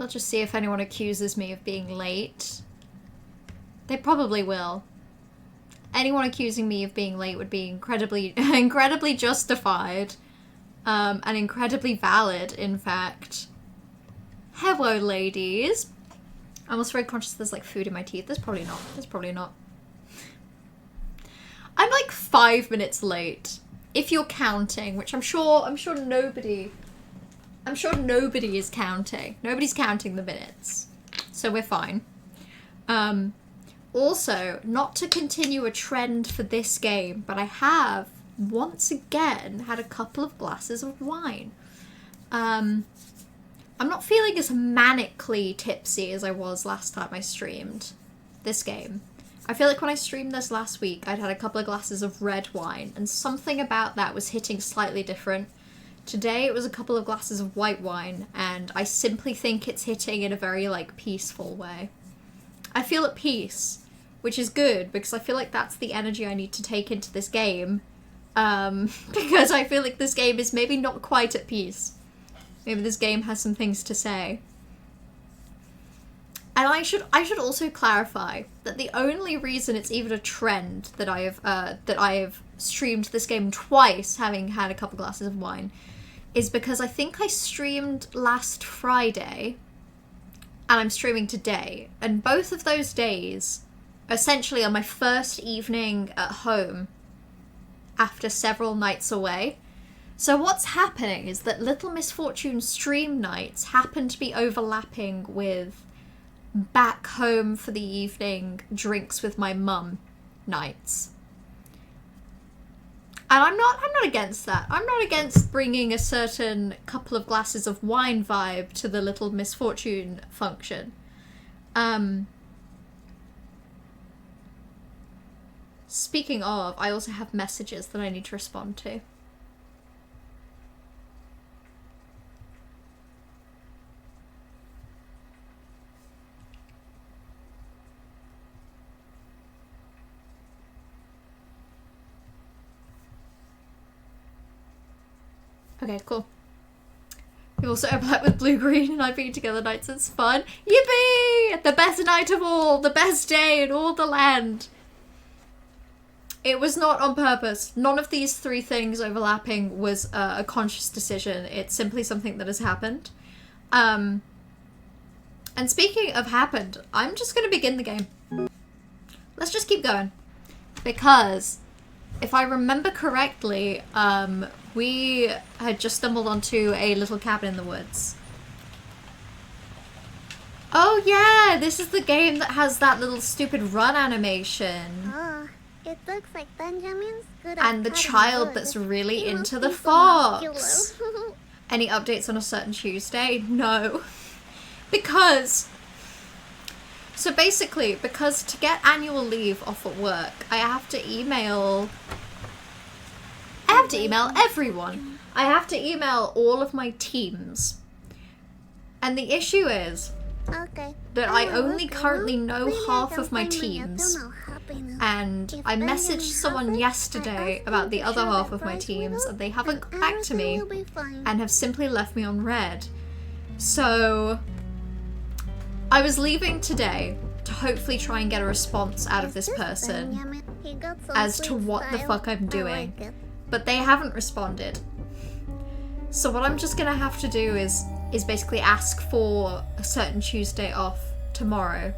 We'll just see if anyone accuses me of being late. They probably will. Anyone accusing me of being late would be incredibly justified. And incredibly valid, in fact. Hello, ladies. I'm also very conscious there's like food in my teeth. There's probably not. There's probably not. I'm like 5 minutes late. If you're counting, which I'm sure nobody is counting. Nobody's counting the minutes. So we're fine. Also, not to continue a trend for this game, but I have once again had a couple of glasses of wine. I'm not feeling as manically tipsy as I was last time I streamed this game. I feel like when I streamed this last week, I'd had a couple of glasses of red wine, and something about that was hitting slightly different. Today it was a couple of glasses of white wine, and I simply think it's hitting in a very, like, peaceful way. I feel at peace, which is good, because I feel like that's the energy I need to take into this game. Because I feel like this game is maybe not quite at peace. Maybe this game has some things to say. And I should also clarify that the only reason it's even a trend that I have streamed this game twice, having had a couple glasses of wine, is because I think I streamed last Friday, and I'm streaming today, and both of those days, essentially on my first evening at home after several nights away. So what's happening is that Little Misfortune stream nights happen to be overlapping with back home for the evening drinks with my mum nights. And I'm not against that. I'm not against bringing a certain couple of glasses of wine vibe to the Little Misfortune function. Speaking of, I also have messages that I need to respond to. Okay, cool. We've also overlapped with Blue Green and I've been together nights. It's fun. Yippee! The best night of all! The best day in all the land! It was not on purpose. None of these three things overlapping was a conscious decision. It's simply something that has happened. And speaking of happened, I'm just going to begin the game. Let's just keep going. Because, if I remember correctly, we had just stumbled onto a little cabin in the woods. Oh yeah, this is the game that has that little stupid run animation. Oh, it looks like Benjamin's good and the child that's really into the fox. Any updates on a certain Tuesday? No. Because... So basically, because to get annual leave off at work, I have to email everyone. I have to email all of my teams. And the issue is that I only currently know half of my teams. And I messaged someone yesterday about the other half of my teams, and they haven't got back to me and have simply left me on red. So I was leaving today to hopefully try and get a response out of this person as to what the fuck I'm doing. But they haven't responded. So what I'm just gonna have to do is basically ask for a certain Tuesday off tomorrow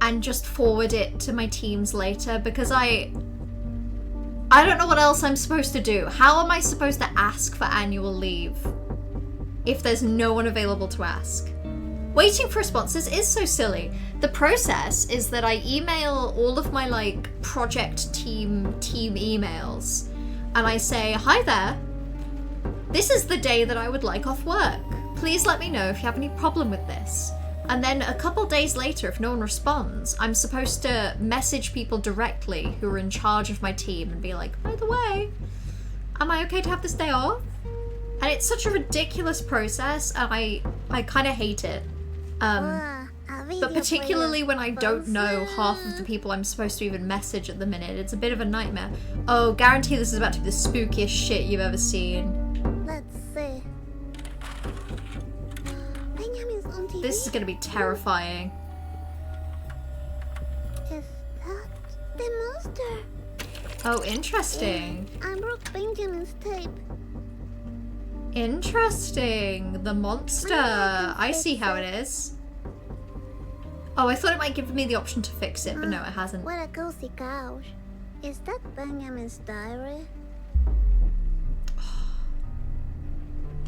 and just forward it to my teams later, because I don't know what else I'm supposed to do. How am I supposed to ask for annual leave if there's no one available to ask? Waiting for responses is so silly. The process is that I email all of my like project team emails and I say, hi there, this is the day that I would like off work. Please let me know if you have any problem with this. And then a couple days later, if no one responds, I'm supposed to message people directly who are in charge of my team and be like, by the way, am I okay to have this day off? And it's such a ridiculous process and I kind of hate it. But particularly when I don't know half of the people I'm supposed to even message at the minute, it's a bit of a nightmare. Oh, guarantee this is about to be the spookiest shit you've ever seen. Let's see. This is gonna be terrifying. Is that the monster? Oh, interesting. I broke Benjamin's tape. Interesting. The monster. I see how it is. Oh, I thought it might give me the option to fix it, but no, it hasn't. What a cozy couch. Is that Benjamin's diary?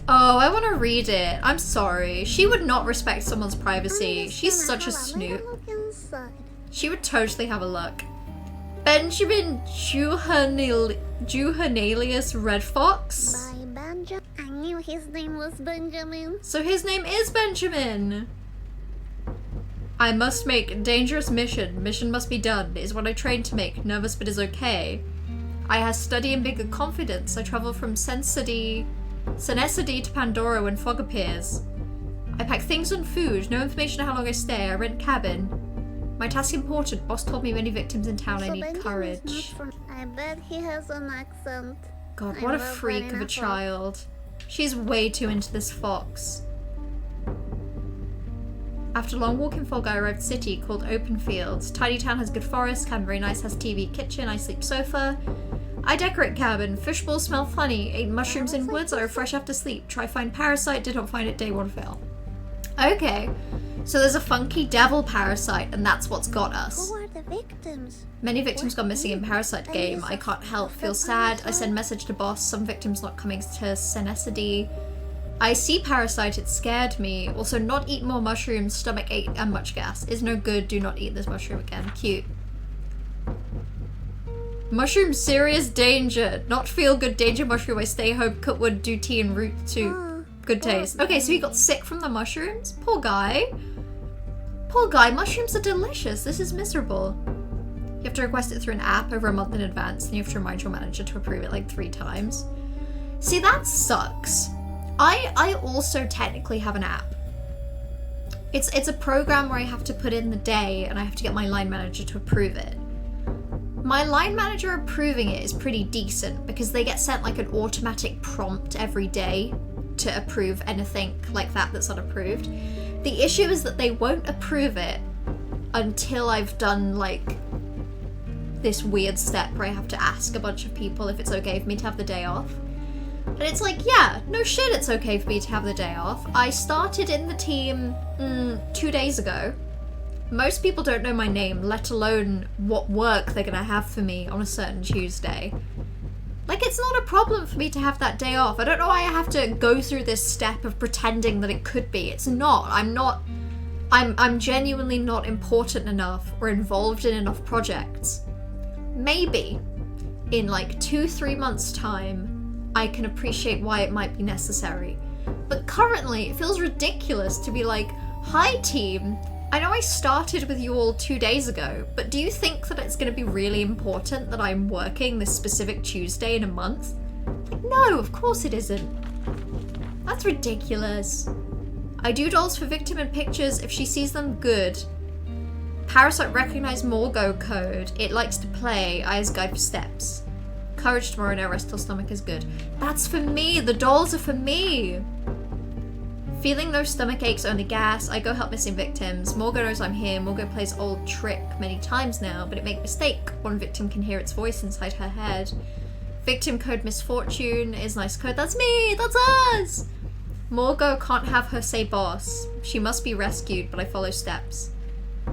Oh, I want to read it. I'm sorry. She would not respect someone's privacy. She's such a snoot. Look inside. She would totally have a look. Benjamin Juhanelius Red Fox? By Benjamin. I knew his name was Benjamin. So his name is Benjamin. I must make dangerous mission. Mission must be done. Is what I trained to make. Nervous but is okay. I has study and bigger confidence. I travel from Senesity to Pandora when fog appears. I pack things and food. No information on how long I stay. I rent cabin. My task important. Boss told me many victims in town. I need Benjamin's courage. I bet he has an accent. God, I what a love freak of a pineapple. child. She's way too into this fox. After a long walk in fog, I arrived at a city called Open Fields. Tiny town has good forest, cabin very nice, has TV, kitchen, I sleep sofa. I decorate cabin, fishbowl smell funny, ate mushrooms in woods, I refresh after sleep. Try find parasite, did not find it, day one fail. Okay, so there's a funky devil parasite and that's what's got us. Who are the victims? Many victims gone missing in Parasite game. I can't help feel sad. I send message to boss. Some victims not coming to Senesity. I see Parasite, it scared me. Also, not eat more mushrooms, stomach ache and much gas. Is no good, do not eat this mushroom again. Cute. Mushroom, serious danger. Not feel good danger mushroom. I stay home, cut wood, do tea and root to good taste. Okay, so he got sick from the mushrooms? Poor guy. Poor guy, mushrooms are delicious. This is miserable. You have to request it through an app over a month in advance, and you have to remind your manager to approve it like 3 times. See, that sucks. I also technically have an app. It's a program where I have to put in the day and I have to get my line manager to approve it. My line manager approving it is pretty decent because they get sent like an automatic prompt every day to approve anything like that that's unapproved. The issue is that they won't approve it until I've done like this weird step where I have to ask a bunch of people if it's okay for me to have the day off. And it's like, yeah, no shit, it's okay for me to have the day off. I started in the team 2 days ago. Most people don't know my name, let alone what work they're gonna have for me on a certain Tuesday. Like, it's not a problem for me to have that day off. I don't know why I have to go through this step of pretending that it could be. It's not. I'm genuinely not important enough or involved in enough projects. Maybe in like 2-3 months' time, I can appreciate why it might be necessary. But currently, it feels ridiculous to be like, hi team, I know I started with you all 2 days ago, but do you think that it's going to be really important that I'm working this specific Tuesday in a month? Like, no, of course it isn't. That's ridiculous. I do dolls for victim in pictures if she sees them good. Parasite recognize Morgo code. It likes to play. Eyes guide for steps. Courage tomorrow, no rest till stomach is good. That's for me. The dolls are for me. Feeling those stomach aches, only gas. I go help missing victims. Morgo knows I'm here. Morgo plays old trick many times now, but it make mistake. One victim can hear its voice inside her head. Victim code Misfortune is nice code. That's me. That's us. Morgo can't have her say boss. She must be rescued, but I follow steps.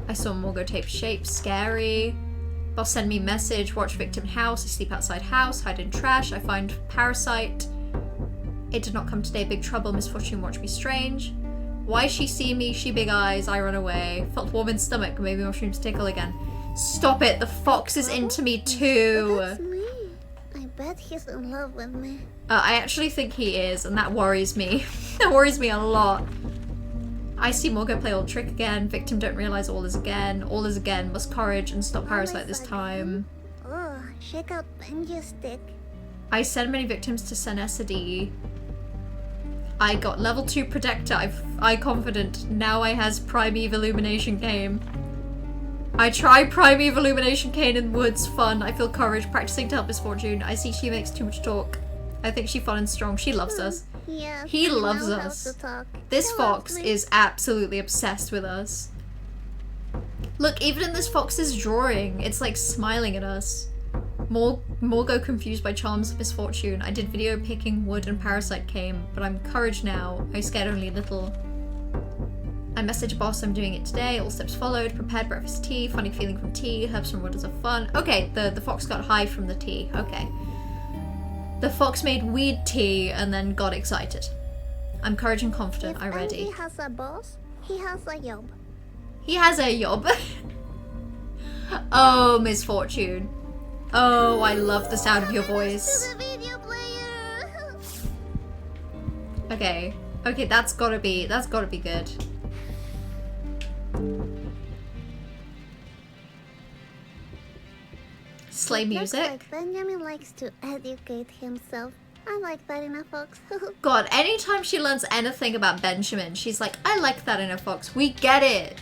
I saw Morgo tape shape. Scary. Boss send me message. Watch victim house. I sleep outside house. Hide in trash. I find Parasite. It did not come today. Big trouble. Misfortune watch me strange. Why she see me? She big eyes. I run away. Felt warm in stomach. Maybe mushrooms tickle again. Stop it. The fox is into me too. That's me. I bet he's in love with me. I actually think he is, and that worries me. That worries me a lot. I see Morgo play old trick again. Victim don't realize all is again. All is again. Must courage and stop Parasite this time. Oh, check out Benji's stick. I send many victims to Senesity. I got level 2 Protector. I confident. Now I has Primeval Illumination Cane. I try Primeval Illumination Cane in woods. Fun. I feel courage. Practicing to help Misfortune. I see she makes too much talk. I think she fun and strong. She loves us. Yes, He I loves know how us. to talk. This He fox loves me. is absolutely obsessed with us. Look, even in this fox's drawing, it's like smiling at us. More go confused by charms of misfortune. I did video picking wood and parasite came, but I'm courage now. I scared only little. I message boss, I'm doing it today. All steps followed. Prepared breakfast tea. Funny feeling from tea. Herbs from waters of fun. Okay, the fox got high from the tea. Okay. The fox made weed tea and then got excited. I'm courage and confident. If I'm ready. Andy has a boss, he has a job. He has a job. Oh, misfortune. Oh, I love the sound of your voice. To the video player. Okay. Okay, that's gotta be good. Slay Looks music. like Benjamin likes to educate himself. I like that in a fox. God, anytime she learns anything about Benjamin, she's like, I like that in a fox. We get it.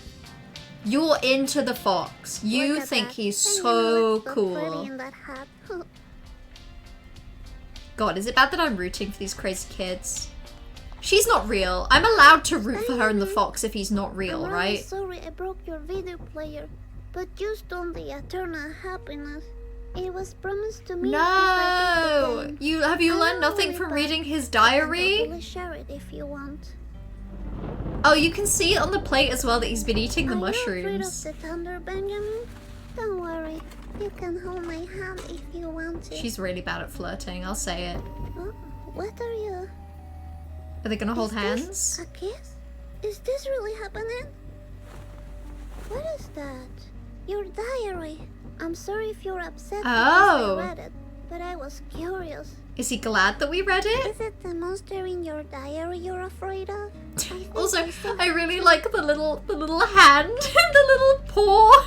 You're into the fox. You Look at think that. he's Benjamin so looks so pretty cool. in that hat. God, is it bad that I'm rooting for these crazy kids? She's not real. I'm allowed to root for her and the fox if he's not real, I'm really right? sorry I broke your video player, but you stole the eternal happiness. It was promised to me. No! Have you learned nothing from reading his diary? Totally share it if you want. Oh, you can see it on the plate as well that he's been eating the Are you afraid mushrooms. of the thunder, Benjamin? Don't worry. You can hold my hand if you want to. She's really bad at flirting, I'll say it. Oh, what are you? Are they gonna hold Is hands? this a kiss? Is this really happening? What is that? Your diary. I'm sorry if you're upset Oh. because I read it, but I was curious. Is he glad that we read it? Is it the monster in your diary you're afraid of? Also, I saw I it really too. like the little hand and the little paw.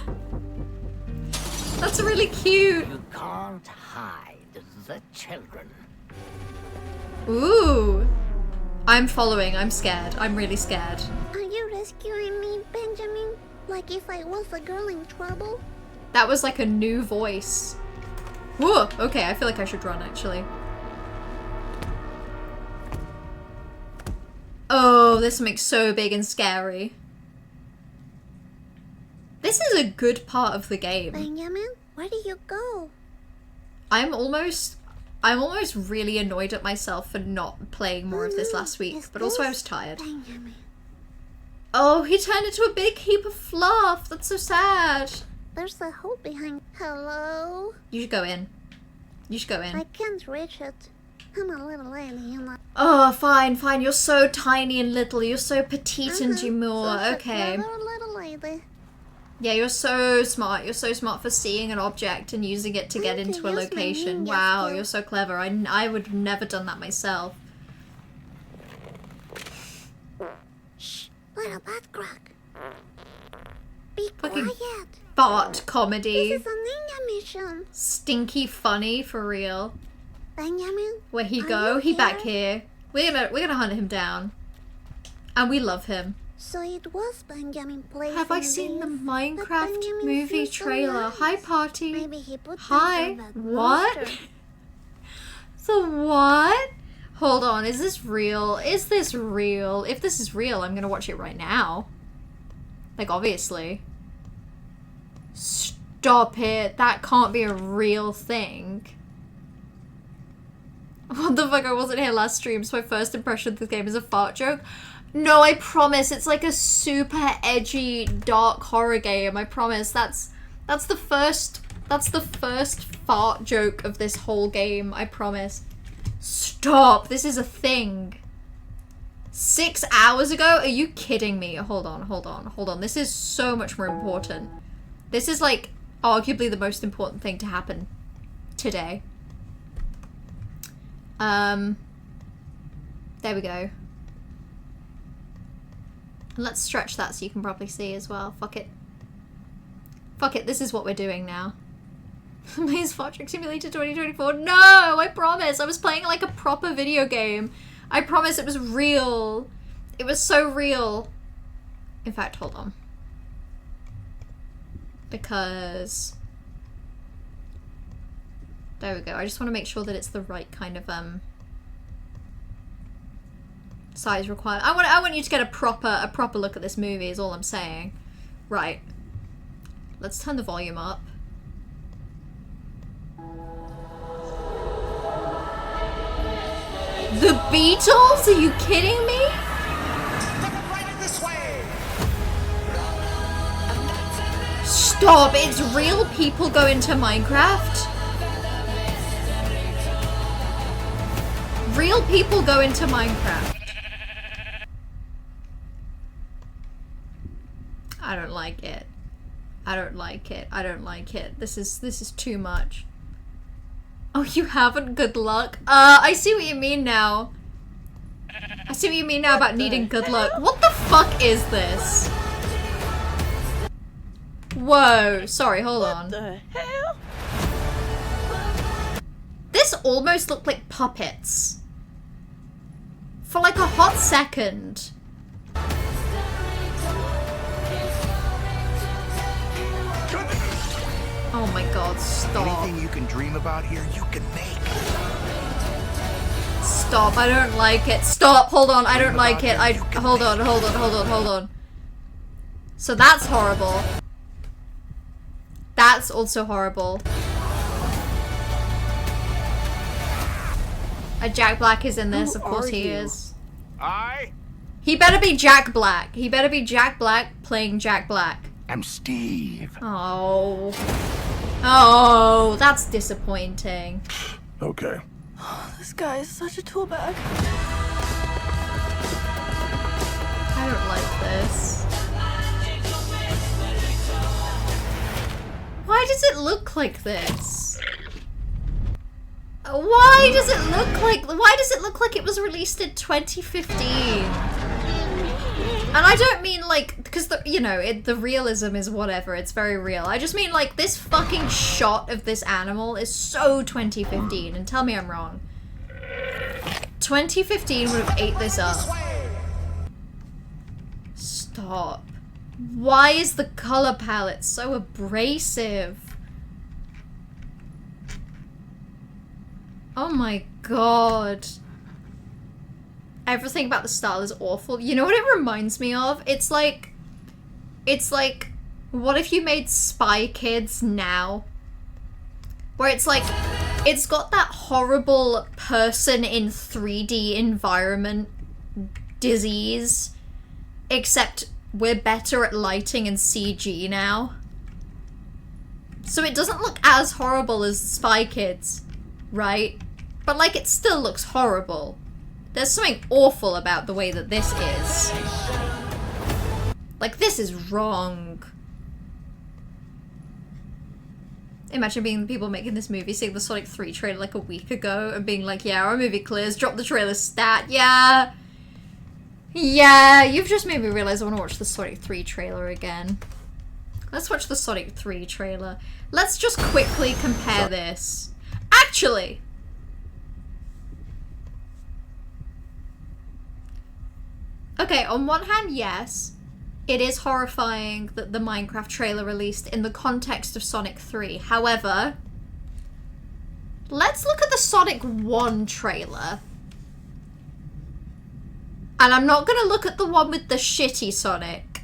That's really cute. You can't hide the children. Ooh. I'm following. I'm scared. I'm really scared. Are you rescuing me, Benjamin? Like if I was a girl in trouble? That was like a new voice. Whoa. Okay, I feel like I should run actually. Oh, this makes so big and scary. This is a good part of the game. Benjamin, where do you go? I'm almost really annoyed at myself for not playing more of this last week, Is but also I this was tired. Benjamin. Oh, he turned into a big heap of fluff. That's so sad. There's a hole behind. Hello? You should go in. You should go in. I can't reach it. I'm a little lady, you know. Oh, fine, fine. You're so tiny and little. You're so petite and demure. Such a Okay. clever little lady. Yeah, you're so smart. You're so smart for seeing an object and using it to get And to into a use my location. ninja Wow, skill. you're so clever. I would have never done that myself. Shh, little butt crack. Be Fucking quiet. Bart comedy. This is a ninja mission. Stinky funny for real. Benjamin, Where he Are go? you He back here? here. We're gonna hunt him down. And we love him. so it was Benjamin playing. Have I seen the Minecraft Benjamin movie seems so trailer? nice. Hi party. Maybe he put Hi. them for that What? monster. So what? Hold on, is this real? Is this real? If this is real, I'm gonna watch it right now. Like, obviously. Stop it. That can't be a real thing. What the fuck? I wasn't here last stream, so my first impression of this game is a fart joke. No, I promise. It's like a super edgy, dark horror game. I promise. That's the first fart joke of this whole game. I promise. Stop. This is a thing. 6 hours ago? Are you kidding me? Hold on. This is so much more important. This is like arguably the most important thing to happen today. There we go. And let's stretch that so you can probably see as well. Fuck it. Fuck it, this is what we're doing now. Misfortune Simulator 2024. No, I promise. I was playing like a proper video game. I promise it was real. It was so real. In fact, hold on. Because... there we go. I just want to make sure that it's the right kind of, size required. I want you to get a proper look at this movie is all I'm saying. Right. Let's turn the volume up. The Beatles? Are you kidding me? Right this way! Stop, it's real people go into Minecraft? Real people go into Minecraft. I don't like it. I don't like it. I don't like it. This is too much. Oh, you haven't? Good luck. I see what you mean now. I see what you mean now about needing good luck. What the fuck is this? Whoa. Sorry, hold on. What the hell? This almost looked like puppets. For like a hot second. Oh my god, stop. Anything you can dream about here, you can make. Stop, I don't like it. Stop, hold on, I don't like it. Hold on. So that's horrible. That's also horrible. Jack Black is in this, of course he is. He better be Jack Black. He better be Jack Black playing Jack Black. I'm Steve. Oh. Oh, that's disappointing. Okay. This guy is such a tool bag. I don't like this. Why does it look like this? Why does it look like it was released in 2015? And I don't mean like, because the realism is whatever, it's very real. I just mean like this fucking shot of this animal is so 2015, and tell me I'm wrong. 2015 would have ate this up. Stop. Why is the color palette so abrasive? Oh my god. Everything about the style is awful. You know what it reminds me of? It's like, what if you made Spy Kids now? Where it's like, it's got that horrible person in 3D environment disease, except we're better at lighting and CG now. So it doesn't look as horrible as Spy Kids, right? But like, it still looks horrible. There's something awful about the way that this is. Like, this is wrong. Imagine being the people making this movie, seeing the Sonic 3 trailer like a week ago and being like, yeah, our movie clears, drop the trailer stat, yeah. Yeah, you've just made me realize I want to watch the Sonic 3 trailer again. Let's watch the Sonic 3 trailer. Let's just quickly compare this. Actually... Okay, on one hand, yes, it is horrifying that the Minecraft trailer released in the context of Sonic 3. However, let's look at the Sonic 1 trailer. And I'm not gonna look at the one with the shitty Sonic.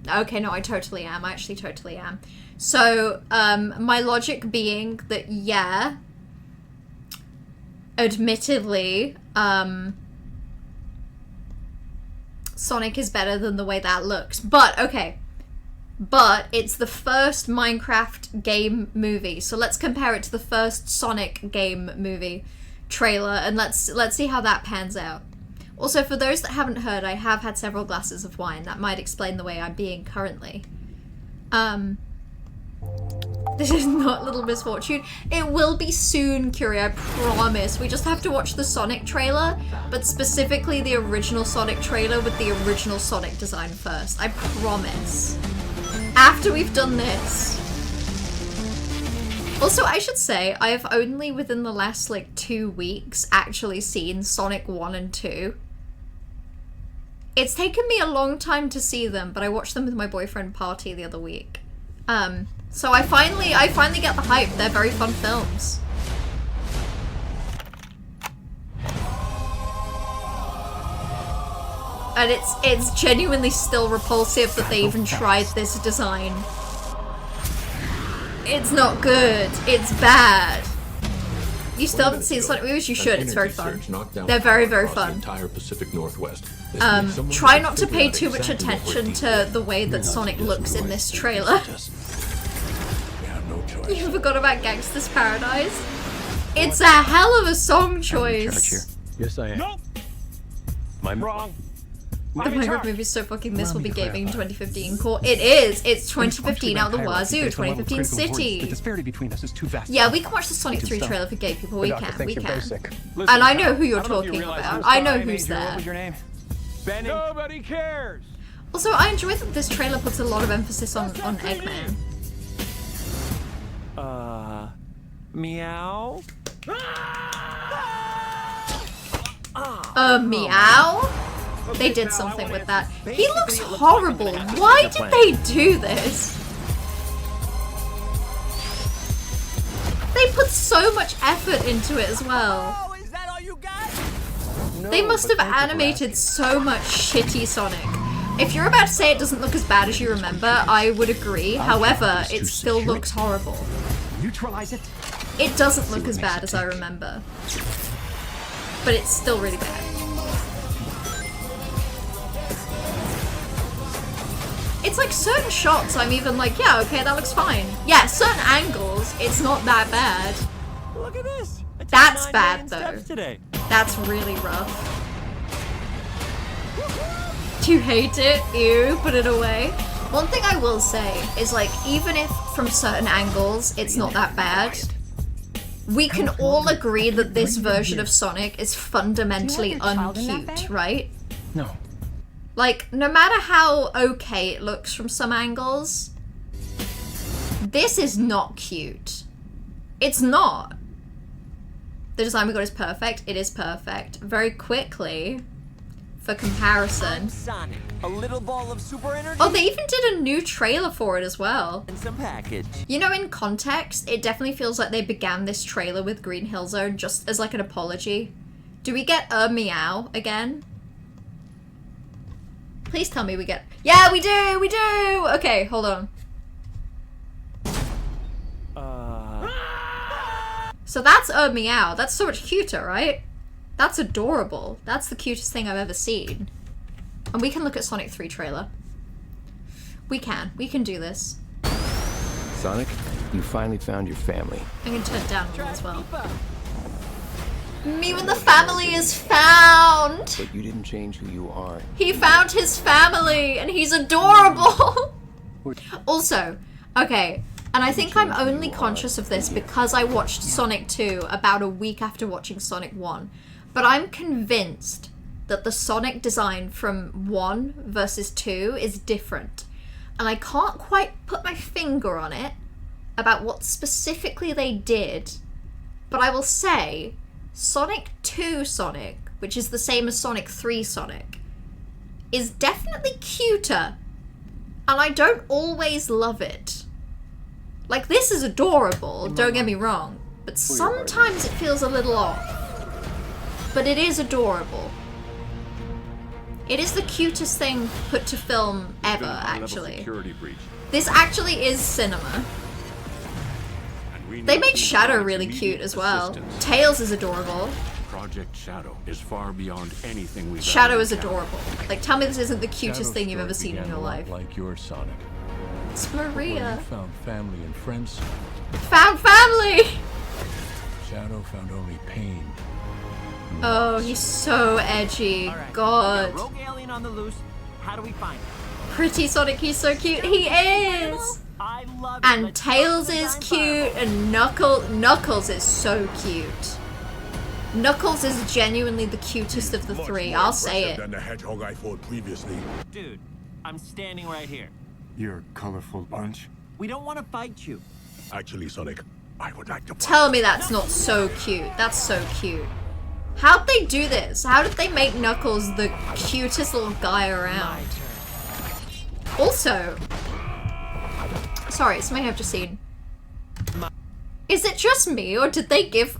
Okay, no, I totally am. I actually totally am. So, my logic being that, yeah, admittedly, Sonic is better than the way that looks. But, okay. But it's the first Minecraft game movie. So let's compare it to the first Sonic game movie trailer and let's see how that pans out. Also, for those that haven't heard, I have had several glasses of wine. That might explain the way I'm being currently. This is not Little Misfortune. It will be soon, Curie, I promise. We just have to watch the Sonic trailer, but specifically the original Sonic trailer with the original Sonic design first. I promise. After we've done this. Also, I should say, I have only within the last, like, 2 weeks actually seen Sonic 1 and 2. It's taken me a long time to see them, but I watched them with my boyfriend Party the other week. So I finally get the hype. They're very fun films. And it's genuinely still repulsive that they even tried this design. It's not good. It's bad. You still haven't seen Sonic movies? You should. It's very fun. They're very, very fun. Entire Pacific Northwest. Try not to pay too much attention to the way that Sonic looks in this trailer. You forgot about Gangsta's Paradise? It's a hell of a song choice. Yes, I am. Nope. Wrong. The Minecraft movie is so fucking This Will Be Gaming in 2015. Cool. It is. It's 2015 out the wazoo. 2015 City. The disparity between us is too vast. Yeah, we can watch the Sonic 3 trailer for gay people. We can. We can. Listen, And I know who you're I don't know if you talking realize about. who's I know calling who's me. What there. was your name? Benny. Nobody cares. Also, I enjoy that this trailer puts a lot of emphasis on Eggman. Meow. Meow? They did something with that. He looks horrible. Why did they do this? They put so much effort into it as well. Oh, is that all you got? They must have animated so much shitty Sonic. If you're about to say it doesn't look as bad as you remember, I would agree. However, it still looks horrible. Neutralize it. It doesn't look as bad as I remember. But it's still really bad. It's like certain shots I'm even like, yeah, okay, that looks fine. Yeah, certain angles, it's not that bad. Look at this. That's bad though. Today. That's really rough. Do you hate it? Ew, put it away. One thing I will say is like, even if from certain angles it's not that bad, we can all agree that this version of Sonic is fundamentally uncute, right? No. Like, no matter how okay it looks from some angles, this is not cute. It's not. The design we got is perfect. It is perfect. Very quickly, for comparison. Sonic, a little ball of super energy. Oh, they even did a new trailer for it as well. And some package. You know, in context, it definitely feels like they began this trailer with Green Hill Zone just as like an apology. Do we get a meow again? Please tell me we get... Yeah, we do! We do! Okay, hold on. So that's a meow. That's so much cuter, right? That's adorable. That's the cutest thing I've ever seen. And we can look at Sonic 3 trailer. We can. We can do this. Sonic, you finally found your family. I'm gonna turn it down a little as well. Me when the family is found! But you didn't change who you are. He found his family and he's adorable! Also, okay, and I think I'm only conscious of this because I watched Sonic 2 about a week after watching Sonic 1. But I'm convinced that the Sonic design from 1 versus 2 is different. And I can't quite put my finger on it about what specifically they did. But I will say, Sonic 2 Sonic, which is the same as Sonic 3 Sonic, is definitely cuter. And I don't always love it. Like, this is adorable, don't get me wrong. But sometimes it feels a little off. But it is adorable. It is the cutest thing put to film ever, actually. This actually is cinema. They made Shadow really cute as well. Tails is adorable. Project Shadow is far beyond anything we've Shadow is adorable. Like, tell me this isn't the cutest thing you've ever seen in your life. Like your Sonic. It's Where Maria. you found family and friends, Found family! Shadow found only pain. Oh, he's so edgy. All right. God. Rogue alien on the loose. How do we find him? Pretty Sonic, he's so cute. He is! I love it. And Let's Tails go is design cute, fireball. and Knuckles is so cute. Knuckles is genuinely the cutest of the three, I'll say it. Than the hedgehog I fought previously. Dude, I'm standing right here. You're a colorful bunch. We don't want to fight you. Actually, Sonic, I would like to. Tell me that's not so cute. That's so cute. How'd they do this? How did they make Knuckles the cutest little guy around? Also, sorry, something I've just seen. Is it just me, or did they gave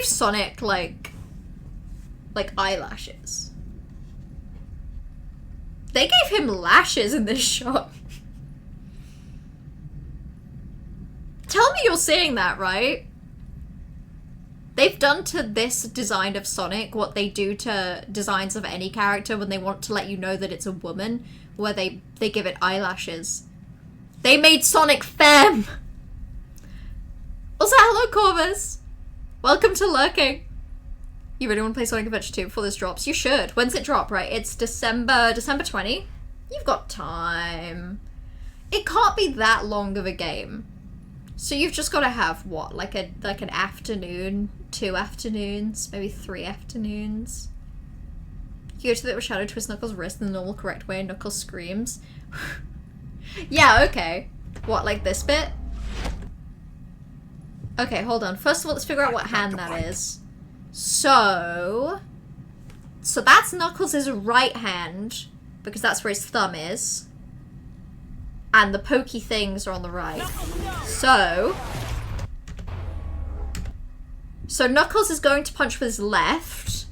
Sonic like eyelashes? They gave him lashes in this shot. Tell me you're seeing that, right? They've done to this design of Sonic what they do to designs of any character when they want to let you know that it's a woman, where they give it eyelashes. They made Sonic femme! Also, hello Corvus! Welcome to Lurking. You really want to play Sonic Adventure 2 before this drops? You should. When's it drop, right? It's December 20? You've got time. It can't be that long of a game. So you've just got to have, what, like an afternoon, 2 afternoons, maybe 3 afternoons? You go to the bit where Shadow twists Knuckles' wrist in the normal correct way and Knuckles screams. Yeah, okay. What, like this bit? Okay, hold on. First of all, let's figure out what hand that is. So that's Knuckles' right hand, because that's where his thumb is. And the pokey things are on the right. So Knuckles is going to punch with his left,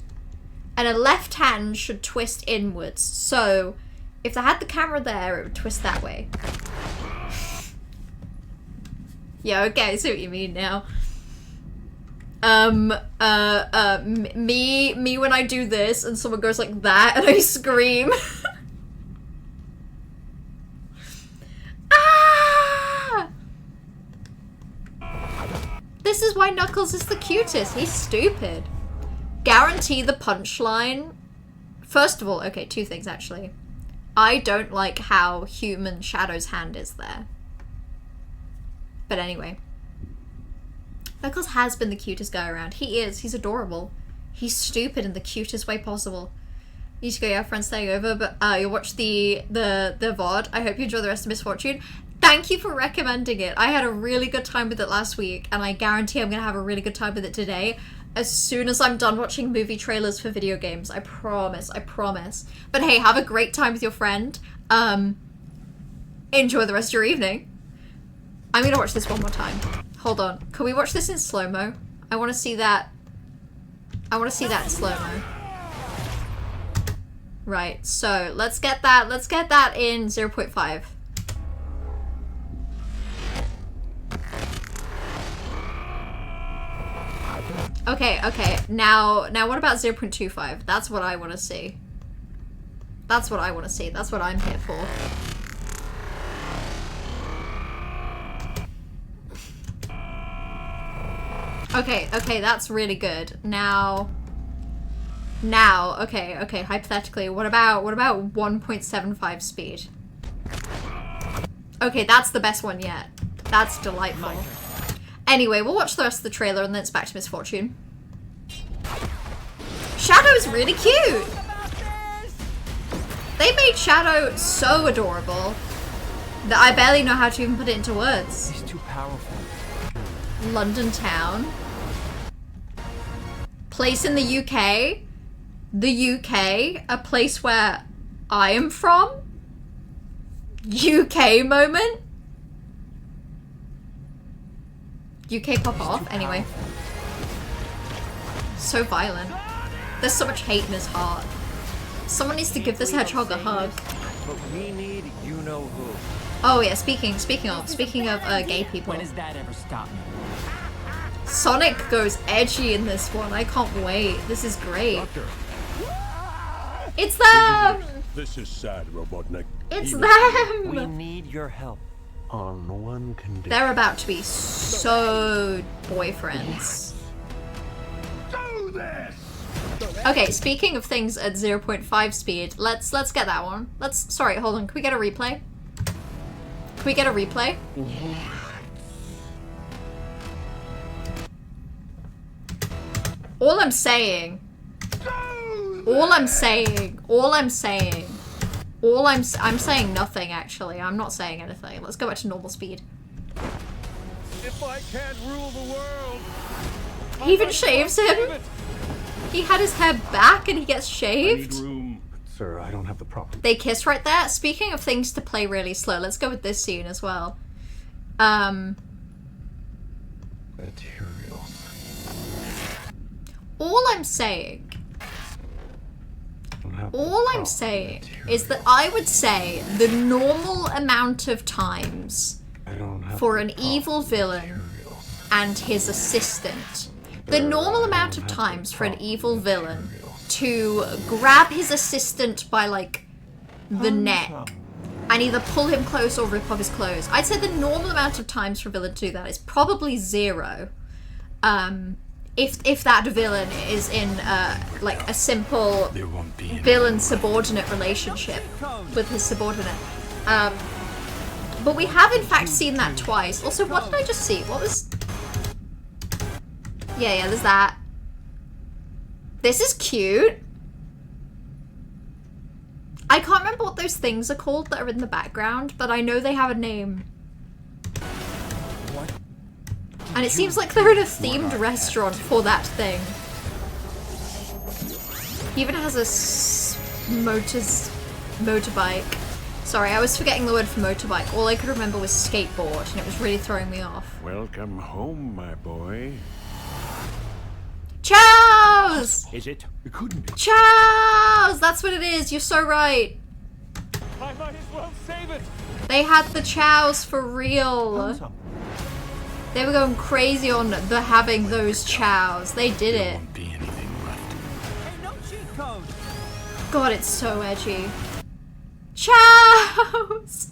and a left hand should twist inwards. So if I had the camera there, it would twist that way. Yeah, okay, I see what you mean now. Me when I do this and someone goes like that and I scream. Ah! This is why Knuckles is the cutest. He's stupid. Guarantee the punchline. First of all, okay, 2 things actually. I don't like how human Shadow's hand is there. But anyway. Knuckles has been the cutest guy around. He is. He's adorable. He's stupid in the cutest way possible. You need to go, your friend's staying over, but you'll watch the VOD. I hope you enjoy the rest of Misfortune. Thank you for recommending it. I had a really good time with it last week, and I guarantee I'm going to have a really good time with it today. As soon as I'm done watching movie trailers for video games. I promise. I promise. But hey, have a great time with your friend. Enjoy the rest of your evening. I'm going to watch this one more time. Hold on. Can we watch this in slow-mo? I want to see that. I want to see that in slow-mo. Right, so let's get that in 0.5. Okay. Now what about 0.25? That's what I want to see. That's what I want to see. That's what I'm here for. Okay, that's really good. Now, okay, hypothetically, what about 1.75 speed? Okay, that's the best one yet. That's delightful. Anyway, we'll watch the rest of the trailer and then it's back to Misfortune. Shadow's really cute! They made Shadow so adorable that I barely know how to even put it into words. He's too powerful. London town. Place in the UK. The UK. A place where I am from. UK moment. UK pop off. Anyway. So violent. There's so much hate in his heart. Someone needs to give this hedgehog a hug. But we need you know who. Oh yeah, speaking of gay people. When has that ever stopped me? Sonic goes edgy in this one. I can't wait. This is great. Doctor, It's them! this is sad, Robotnik. It's Even We them! need your help. on one condition. They're about to be so boyfriends. Do this! Okay, speaking of things at 0.5 speed, let's get that one. Sorry, hold on. Can we get a replay? Can we get a replay? I'm saying nothing, actually. I'm not saying anything. Let's go back to normal speed. If I can't rule the world, He even shaves him. He had his hair back and he gets shaved. room. Sir, I don't have the proper... They kiss right there. Speaking of things to play really slow, let's go with this scene as well. Materials. All I'm saying... I don't have All I'm saying is that I would say the normal amount of times for an evil villain and his assistant, the normal amount of times for an evil villain to grab his assistant by like the neck and either pull him close or rip off his clothes, I'd say the normal amount of times for a villain to do that is probably 0. If that villain is in like a simple villain subordinate relationship with his subordinate. But we have in fact seen that twice. Also, what did I just see? What was... Yeah, there's that. This is cute. I can't remember what those things are called that are in the background, but I know they have a name. What? And it seems like they're in a themed restaurant for that thing. He even has a motorbike. Sorry, I was forgetting the word for motorbike. All I could remember was skateboard, and it was really throwing me off. Welcome home, my boy. Chows! Is it? It couldn't be. Chows! That's what it is. You're so right. I might as well save it. They had the chows for real. They were going crazy on the having those chows. They did it. Won't be anything left. Hey, no cheat code. God, it's so edgy. Chows!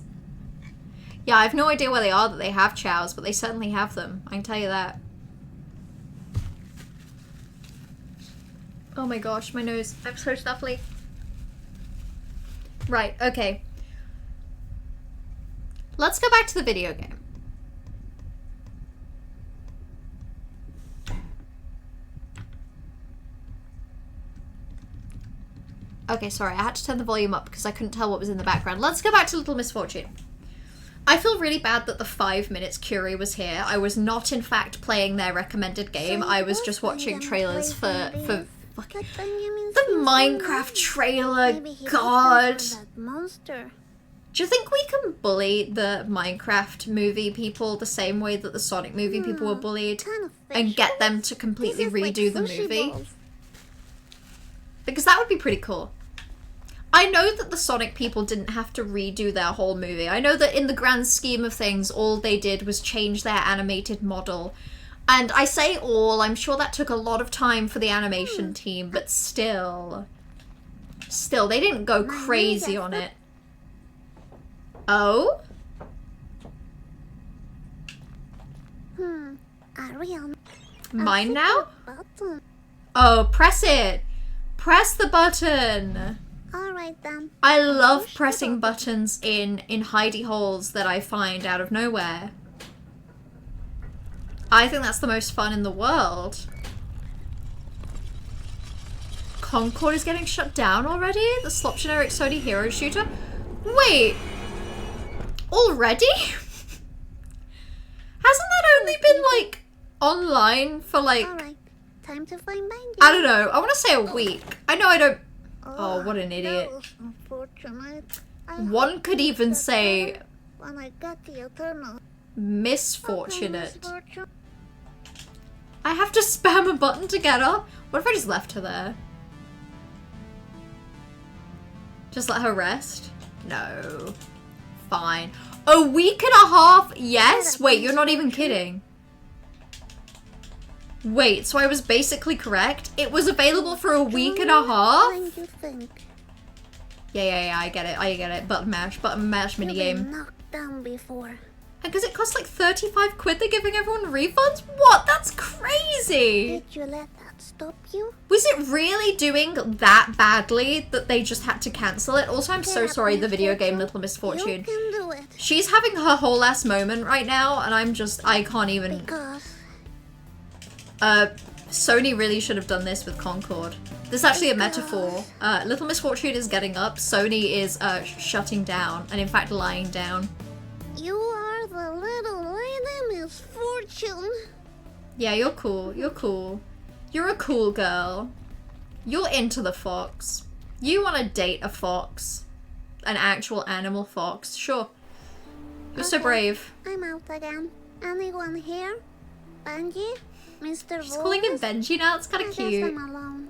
Yeah, I have no idea where they are that they have chows, but they certainly have them. I can tell you that. Oh my gosh, my nose. I'm so stuffly. Right, okay. Let's go back to the video game. Okay, sorry, I had to turn the volume up because I couldn't tell what was in the background. Let's go back to Little Misfortune. I feel really bad that the 5 minutes Curie was here. I was not, in fact, playing their recommended game. I was just watching trailers for fucking... The Minecraft trailer, God. Do you think we can bully the Minecraft movie people the same way that the Sonic movie people were bullied? And get them to completely redo the movie? Because that would be pretty cool. I know that the Sonic people didn't have to redo their whole movie. I know that in the grand scheme of things, all they did was change their animated model. And I say all, I'm sure that took a lot of time for the animation team, but still, they didn't go crazy on it. Oh? Mine now? Oh, press it! Press the button! Alright then. I love pressing buttons in hidey holes that I find out of nowhere. I think that's the most fun in the world. Concord is getting shut down already? The slop generic Sony hero shooter? Wait. Already? Hasn't that only been like online for like... Alright, time to find Benji. I don't know. I want to say a week. I know I don't... Oh, what an idiot. That was unfortunate. One could even say... When I got the eternal. Misfortunate. I have to spam a button to get her? What if I just left her there? Just let her rest? No. Fine. A week and a half? Yes? Wait, you're not even kidding. Wait, so I was basically correct? It was available for a week and a half? Yeah, I get it. Button mash minigame. Knocked down before. And because it costs like 35 quid, they're giving everyone refunds? What? That's crazy! Did you let that stop you? Was it really doing that badly that they just had to cancel it? Also, I'm so sorry, the video game Little Misfortune. You can do it. She's having her whole ass moment right now, and I can't even... Because... Sony really should have done this with Concord. This is actually a metaphor. Little Misfortune is getting up, Sony is shutting down, and in fact lying down. You are the little lady Misfortune. Yeah, you're cool. You're cool. You're a cool girl. You're into the fox. You want to date a fox. An actual animal fox. Sure. You're so brave. I'm out again. Anyone here? Benji? Mr. She's calling him Benji now. It's kind of cute. I'm alone.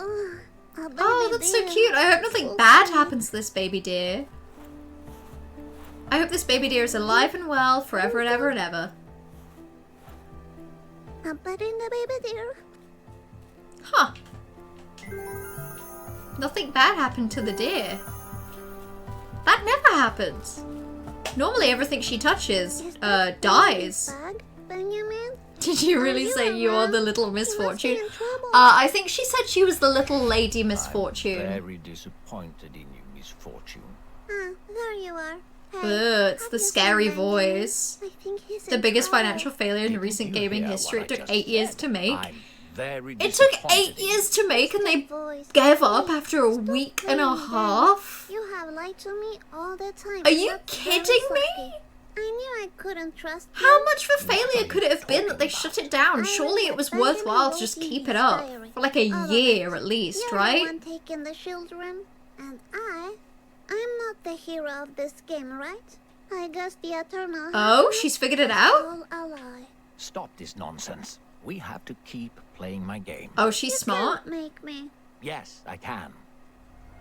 Oh, a baby Oh, that's so deer. cute. I hope nothing So bad sweet. happens to this baby deer. I hope this baby deer is alive and well forever and ever and ever. I'm petting the baby deer. Huh. Nothing bad happened to the deer. That never happens. Normally everything she touches, Is that dies. bag, Benjamin? Did you really you say you're around? the little You must be Misfortune? in trouble. I think she said she was the little lady Misfortune. Very disappointed in you, Misfortune. Ah, there you are. Hey, Ugh, it's have the you seen scary Benjamin? voice. I think he's The in biggest trouble. financial failure in Didn't recent you gaming hear history. what It I took just 8 years said? to make. I'm very It took disappointed 8 in you. years to make and they Voice. gave up Hey, after a stop week and a playing games. half? You have lied to me all the time. Are you That's very kidding me? sucky. I knew I couldn't trust you. How much of a What are failure you could it have been that they talking shut it down? I Surely read it was that Benjamin worthwhile to wrote just in keep his it up diary. for like a All of year it. at least, You're right? the one taking the children, and I'm not the hero of this game, right? I guess the eternal. Oh, happiness she's figured it is out? all a lie. Stop this nonsense. We have to keep playing my game. Oh, she's You smart. can't make me. Yes, I can.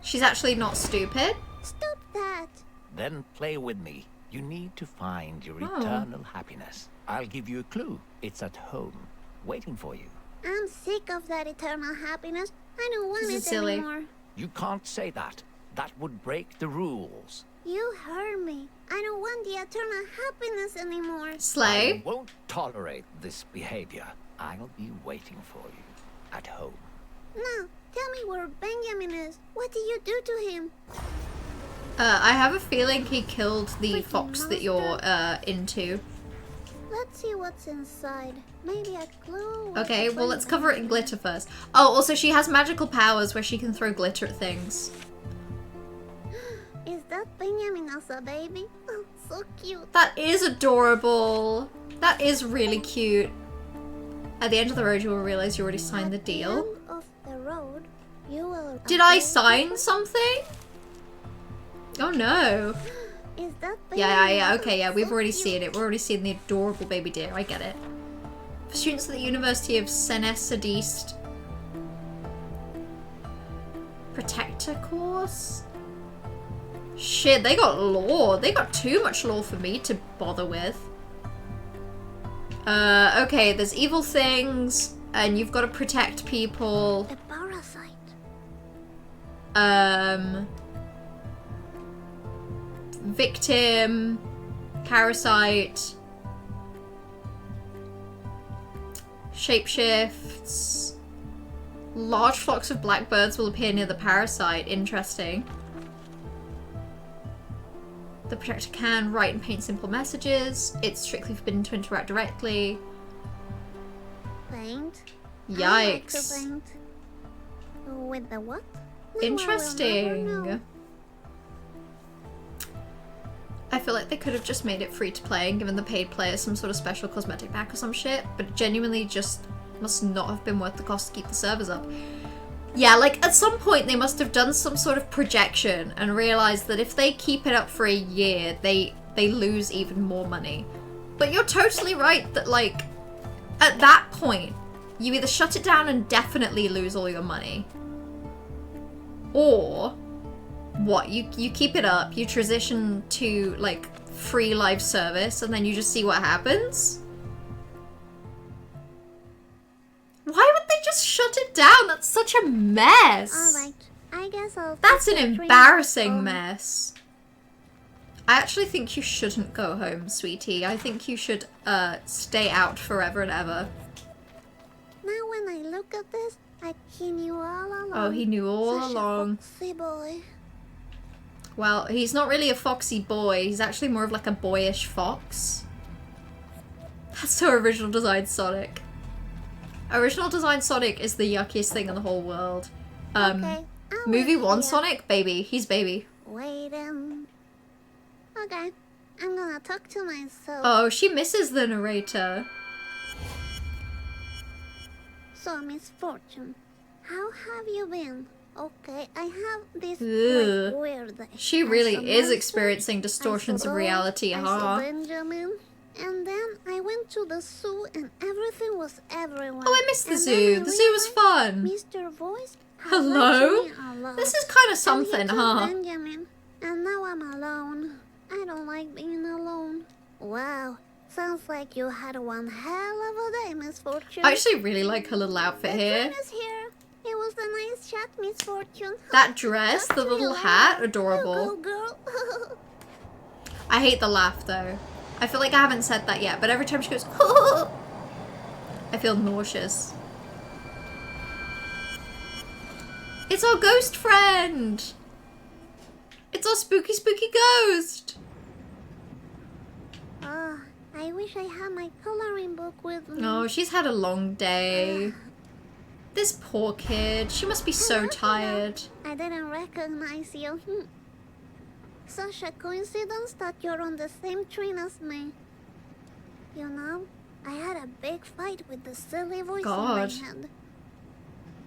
She's actually not stupid. Stop that. Then play with me. You need to find your Oh. eternal happiness. I'll give you a clue. It's at home, waiting for you. I'm sick of that eternal happiness. I don't want This it is silly. anymore. You can't say that. That would break the rules. You heard me. I don't want the eternal happiness anymore. Slay. I won't tolerate this behavior. I'll be waiting for you at home. Now, tell me where Benjamin is. What did you do to him? I have a feeling he killed the Freaking fox that you're into. Let's see what's inside. Maybe a clue. or Okay, well let's something. cover it in glitter first. Oh, also she has magical powers where she can throw glitter at things. Is that Benjamin as a baby? Oh, so cute. That is adorable. That is really cute. At the end of the road, you will realize you already signed the At deal. The end of the road, you will. Did I sign something? Oh no. Is that Yeah, Benjamin? okay, yeah, we've So already cute. seen it. We're already seeing the adorable baby deer. I get it. For students at the University of Senesadist Protector course? Shit, they got lore. They got too much lore for me to bother with. Okay, there's evil things, and you've got to protect people. A parasite. Victim, parasite, shapeshifts. Large flocks of blackbirds will appear near the parasite. Interesting. The protector can write and paint simple messages. It's strictly forbidden to interact directly. Paint. I like to Yikes. paint. With the what? No, I will never Interesting. know. I feel like they could have just made it free to play and given the paid players some sort of special cosmetic pack or some shit, but it genuinely just must not have been worth the cost to keep the servers up. Yeah, like at some point they must have done some sort of projection and realized that if they keep it up for a year, they lose even more money. But you're totally right that like at that point, you either shut it down and definitely lose all your money, or what, you keep it up, you transition to like free live service, and then you just see what happens? Why would they just shut it down? That's such a mess. Alright, I guess I'll. That's take an the train embarrassing home. mess. I actually think you shouldn't go home, sweetie. I think you should stay out forever and ever. Now when I look at this, he knew all along. Oh, he knew all Such along. A foxy boy. Well, he's not really a foxy boy. He's actually more of like a boyish fox. That's so original design Sonic. Original design Sonic is the yuckiest thing in the whole world. Okay, I'll Movie wait 1 here. Sonic? Baby. He's baby. Waiting. Okay, I'm gonna talk to myself. Oh, she misses the narrator. So, Misfortune, how have you been? Okay, I have this Ugh. like, weird day. She I really saw is monsters, experiencing I distortions saw of ghosts, reality, I saw huh? Benjamin, and then I went to the zoo and everything was everywhere. Oh, I missed the And zoo. then I The zoo was realized fun. Mr. Voice Hello? Left me alone. This is kind of And something, he took huh? Benjamin, and now I'm alone. I don't like being alone. Wow, sounds like you had one hell of a day, Misfortune. I actually really like her little outfit The here. train is here. It was a nice chat, Misfortune. That dress, the Talk to little you hat, later. adorable. You go, girl. I hate the laugh though. I feel like I haven't said that yet, but every time she goes, I feel nauseous. It's our ghost friend! It's our spooky, spooky ghost! Oh, I wish I had my coloring book with me. Oh, she's had a long day. This poor kid. She must be so Hello, tired. I didn't recognize you. Such a coincidence that you're on the same train as me. You know, I had a big fight with the silly voice God. in my head.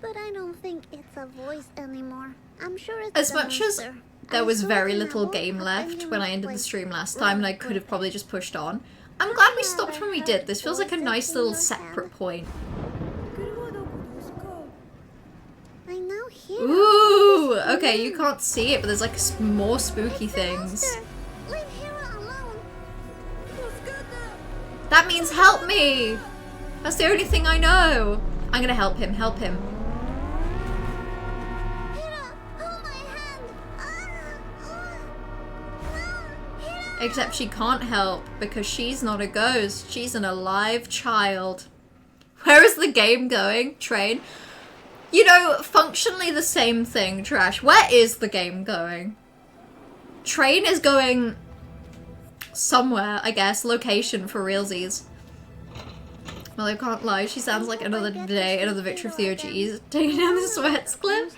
But I don't think it's a voice anymore. I'm sure it's As the much as monster. there I was saw very it in a little book game at left when Benjamin's I ended the place. stream last time, and I could have probably just pushed on. I'm glad we stopped when we did. This feels like a nice little separate point. I now hear. Ooh, okay, you can't see it, but there's like more spooky things. Leave Hera alone. That means help me! That's the only thing I know. I'm gonna help him, help him. Hera, hold my hand. No, Hera. Except she can't help because she's not a ghost. She's an alive child. Where is the game going, Train? You know, functionally the same thing, Trash. Where is the game going? Train is going somewhere, I guess. Location for realsies. Well, I can't lie. She sounds like another day, another victory for the OGs. Taking down the sweats clip.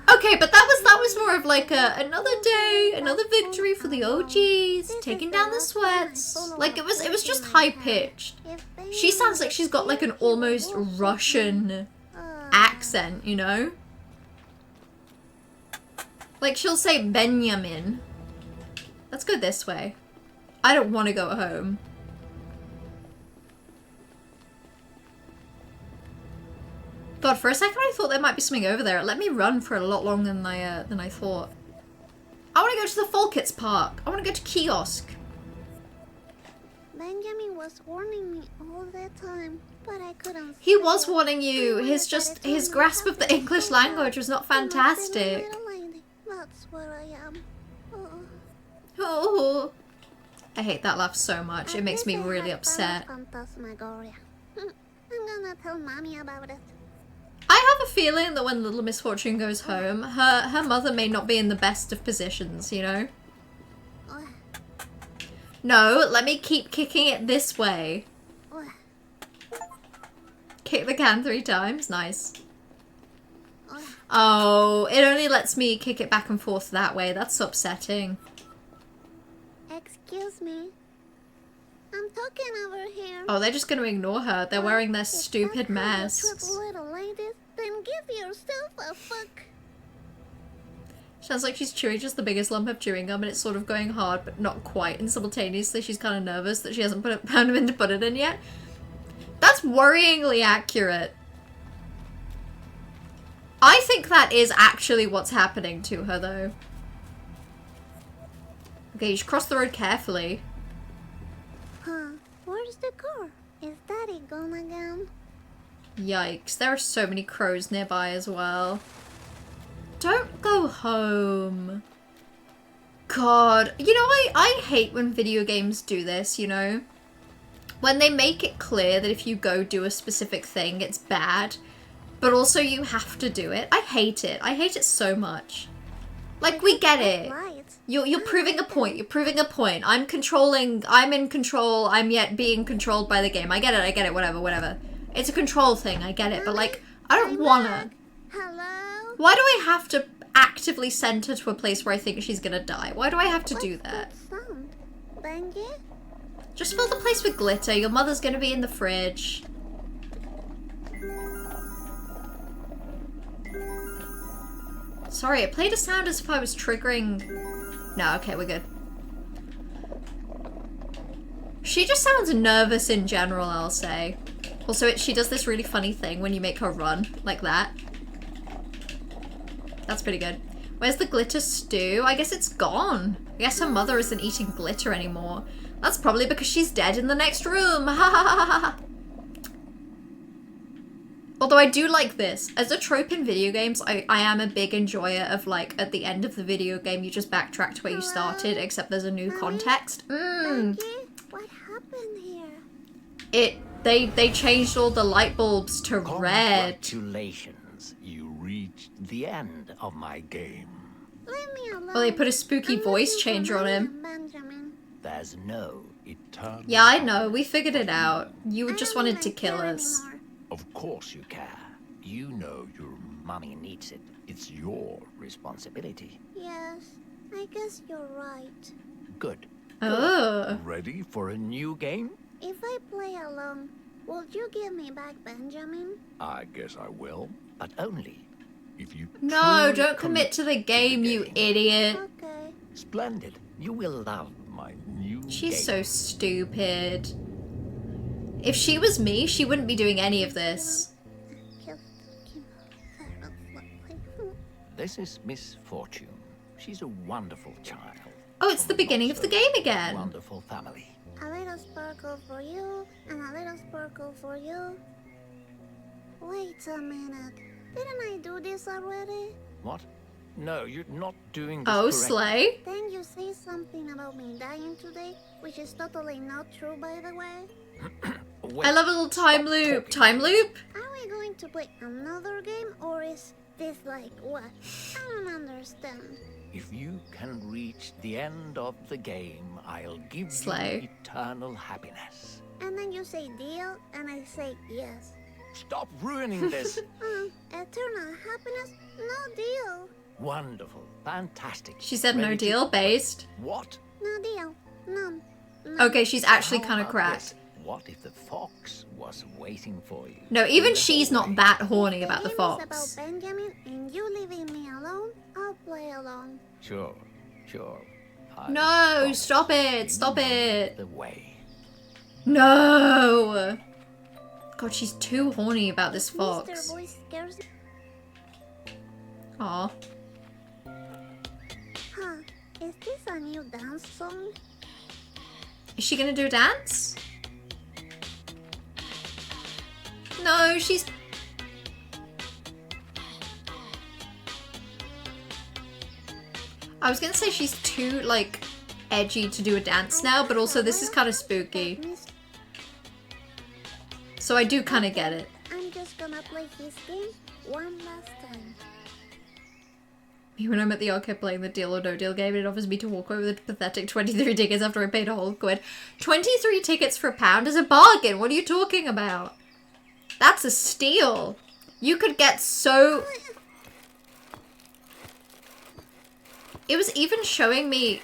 Okay, but that was more of like another day, another victory for the OGs, taking down the sweats. Like it was just high pitched. She sounds like she's got like an almost Russian accent, you know? Like she'll say Benjamin. Let's go this way. I don't want to go home. God, for a second I thought there might be something over there. It let me run for a lot longer than I thought. I want to go to the Folkets Park. I want to go to Kiosk. Benjamin was warning me all the time, but I couldn't. He was warning you. His grasp of the English language was not fantastic. That's where I am. Oh, I hate that laugh so much. It makes me really upset. Phantasmagoria. I'm gonna tell Mommy about it. I have a feeling that when little Misfortune goes home, her mother may not be in the best of positions, you know? No, let me keep kicking it this way. Kick the can 3 times. Nice. Oh, it only lets me kick it back and forth that way. That's upsetting. Excuse me. I'm talking over here. Oh, they're just going to ignore her. They're wearing their stupid masks. Little ladies, then give yourself a fuck. Sounds like she's chewing just the biggest lump of chewing gum and it's sort of going hard, but not quite. And simultaneously, she's kind of nervous that she hasn't found him in to put it in yet. That's worryingly accurate. I think that is actually what's happening to her, though. Okay, you should cross the road carefully. Huh? Where's the car? Is Daddy gone again? Yikes, there are so many crows nearby as well. Don't go home. God, you know, I hate when video games do this, you know? When they make it clear that if you go do a specific thing, it's bad, but also you have to do it. I hate it. I hate it so much. Like, we get it. You're proving a point. You're proving a point. I'm in control. I'm yet being controlled by the game. I get it. Whatever. It's a control thing. I get it. But, like, I don't wanna. Hello? Why do I have to actively send her to a place where I think she's gonna die? Why do I have to do that? Sound? Benji? Just fill the place with glitter. Your mother's gonna be in the fridge. Sorry, it played a sound as if I was triggering... No, okay, we're good. She just sounds nervous in general, I'll say. Also, she does this really funny thing when you make her run, like that. That's pretty good. Where's the glitter stew? I guess it's gone. I guess her mother isn't eating glitter anymore. That's probably because she's dead in the next room. Ha ha ha ha ha. Although I do like this. As a trope in video games, I am a big enjoyer of, like, at the end of the video game, you just backtrack to where you started, except there's a new context. Becky, what happened here? They changed all the light bulbs to red. Congratulations. You reached the end of my game. Leave me alone. Well, they put a spooky I'm voice looking for changer on Mommy him. and Benjamin. There's no eternal... Yeah, I know. We figured it out. You I just don't wanted to even kill care us. anymore. Of course you care. You know your mommy needs it. It's your responsibility. Yes, I guess you're right. Good. Oh. Ready for a new game? If I play alone, would you give me back Benjamin? I guess I will. But only if you No, truly don't commit to the game, you game. idiot. Okay. Splendid. You will love my new She's game. so stupid. If she was me, she wouldn't be doing any of this. This is Misfortune. She's a wonderful child. Oh, it's the From a beginning of the game again. Wonderful family. A little sparkle for you, and a little sparkle for you. Wait a minute. Didn't I do this already? What? No, you're not doing this Oh, correctly. slay. Then you say something about me dying today, which is totally not true, by the way. Wait, I love a little time stop loop. talking. Time loop? Are we going to play another game, or is this like what? I don't understand. If you can reach the end of the game, I'll give Slay. you eternal happiness. And then you say deal, and I say yes. Stop ruining this. Eternal happiness? No deal. Wonderful. Fantastic. She said no Ready to- deal, based. What? No deal. None. None. Okay, she's actually How kind of about cracked. this? What if the fox was waiting for you? No, even in the she's not hallway? that horny The about the game fox. is about Benjamin, and you leaving me alone, I'll play alone. Sure, sure. I No, promise stop it, you stop know it. The way. No! God, she's too horny about this Mr. fox. Voice scares me. Aw. Huh. Is this a new dance song? Is she gonna do a dance? No, she's... I was gonna say she's too, like, edgy to do a dance now, but also this is kind of spooky. So I do kind of get it. I'm just gonna play his game one last time. Me when I'm at the arcade playing the Deal or No Deal game, it offers me to walk away with a pathetic 23 tickets after I paid a whole quid. 23 tickets for £1 is a bargain! What are you talking about? That's a steal! You could get so... It was even showing me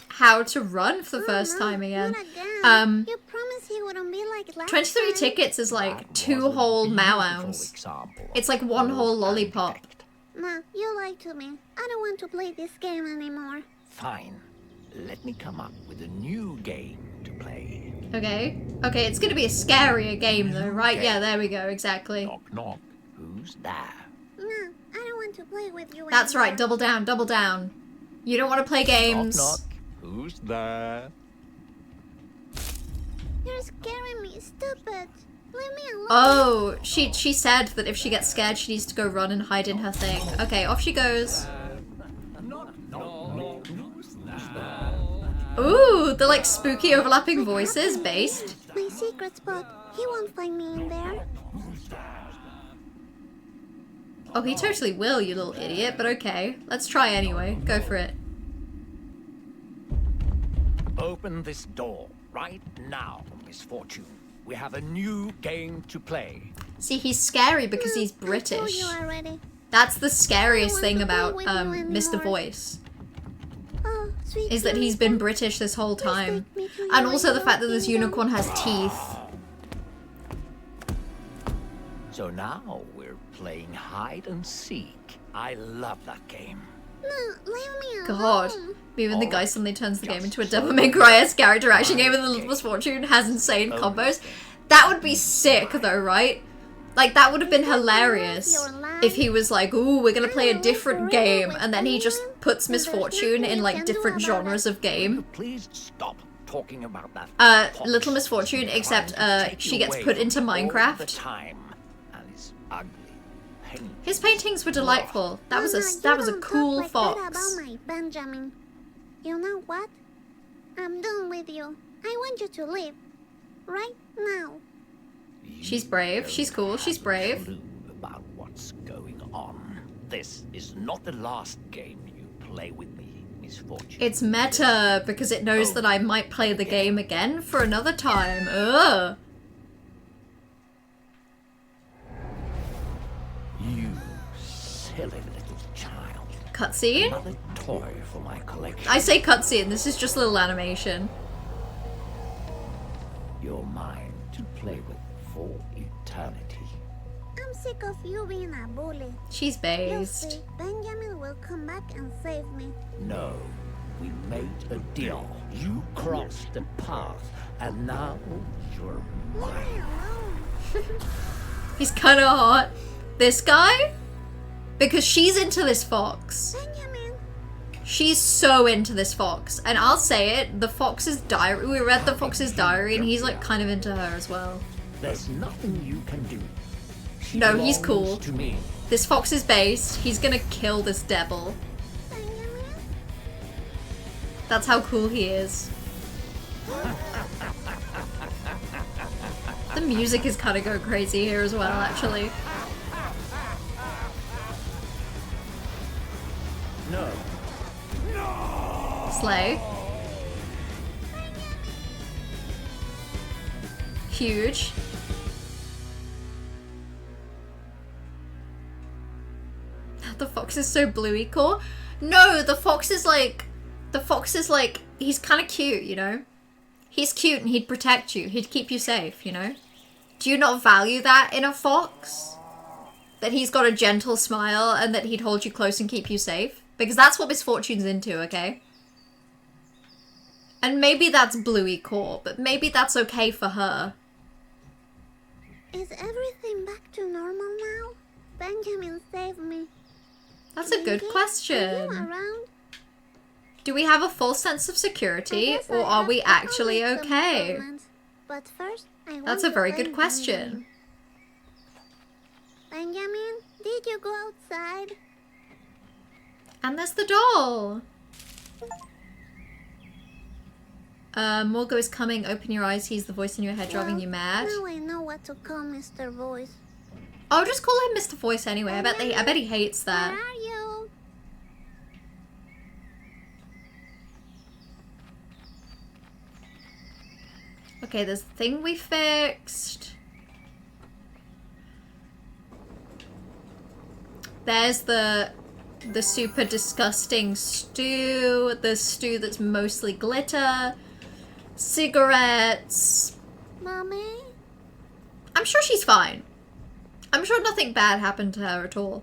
how to run for the first no, time again. Not again. You Um, promised he wouldn't be like last 23 time. tickets is like That 2 was a whole beautiful Mao-Ows. example of It's like 1 whole cause and lollipop. effect. Nah, you lied to me. I don't want to play this game anymore. Fine. Let me come up with a new game to play. Okay. Okay, it's gonna be a scarier game though, right? Okay. Yeah, there we go, exactly. Knock, knock. Who's there? Nah, I don't want to play with you That's right, anymore. double down, double down. You don't want to play games. Knock, knock. Who's there? You're scaring me. Stop it. Leave me alone. Oh, she said that if she gets scared, she needs to go run and hide in her thing. Okay, off she goes. Ooh, the like spooky overlapping voices based. My secret spot. He won't find me in there. Oh, he totally will, you little idiot, but okay. Let's try anyway. Go for it. Open this door right now, Misfortune. We have a new game to play. See, he's scary because he's I told British. you already. That's the scariest thing I don't about want to play with you Mr. anymore. Voice. Oh, sweet Is that he's been unicorn. British this whole time. take me to And your also the fact that this kingdom. unicorn has teeth. So now we're playing hide and seek. I love that game. No, leave me alone. God. Even the guy Alright, suddenly turns the game just into a so Devil May Cry-esque character action game I and the Little get Misfortune has insane Oh, combos. That would be sick though, right? Like, that would have been hilarious if he was like, ooh, we're gonna play a different game, and then he just puts Misfortune in, like, different genres of game. Please stop talking about that. Little Misfortune, except, she gets put into Minecraft. His paintings were delightful. That was a cool fox. Benjamin. You know what? I'm done with you. I want you to leave. Right now. She's brave. She's cool. She's brave. Clue about what's going on. This is not the last game you play with me, Misfortune. It's meta because it knows that I might play the game again for another time. Ugh. You silly little child. Cutscene? Another toy for my collection. I say cutscene. This is just a little animation. You're mine to play with for eternity. I'm sick of you being a bully. She's You'll based. see, Benjamin will come back and save me. No, we made a deal. You crossed the path, and now you're Leave me mine. alone. He's kind of hot. This guy? Because she's into this fox. Benjamin. She's so into this fox. And I'll say it, the fox's diary, we read the fox's diary and he's like kind of into her as well. There's nothing you can do. She No, he's belongs cool. to me. This fox is based. He's gonna kill this devil. Benjamin. That's how cool he is. The music is kind of going crazy here as well, actually. No. Slay. Huge. The fox is so bluey core. No, the fox is like, he's kind of cute, you know? He's cute and he'd protect you. He'd keep you safe, you know? Do you not value that in a fox? That he's got a gentle smile and that he'd hold you close and keep you safe? Because that's what Misfortune's into, okay? And maybe that's bluey core, but maybe that's okay for her. Is everything back to normal now? Benjamin saved me. That's a good Are you question. around? Do we have a full sense of I security, guess or I are have we to actually make some okay? improvements. But first, I want That's a to very thank good question. Benjamin, did you go outside? And there's the doll. Morgo is coming. Open your eyes. He's the voice in your head driving Well, you mad. Now I know what to call Mr. Voice. I'll just call him Mr. Voice anyway. I bet he hates Where that. are you? Okay, there's the thing we fixed. There's the super disgusting stew. The stew that's mostly glitter. Cigarettes. Mommy? I'm sure she's fine. I'm sure nothing bad happened to her at all.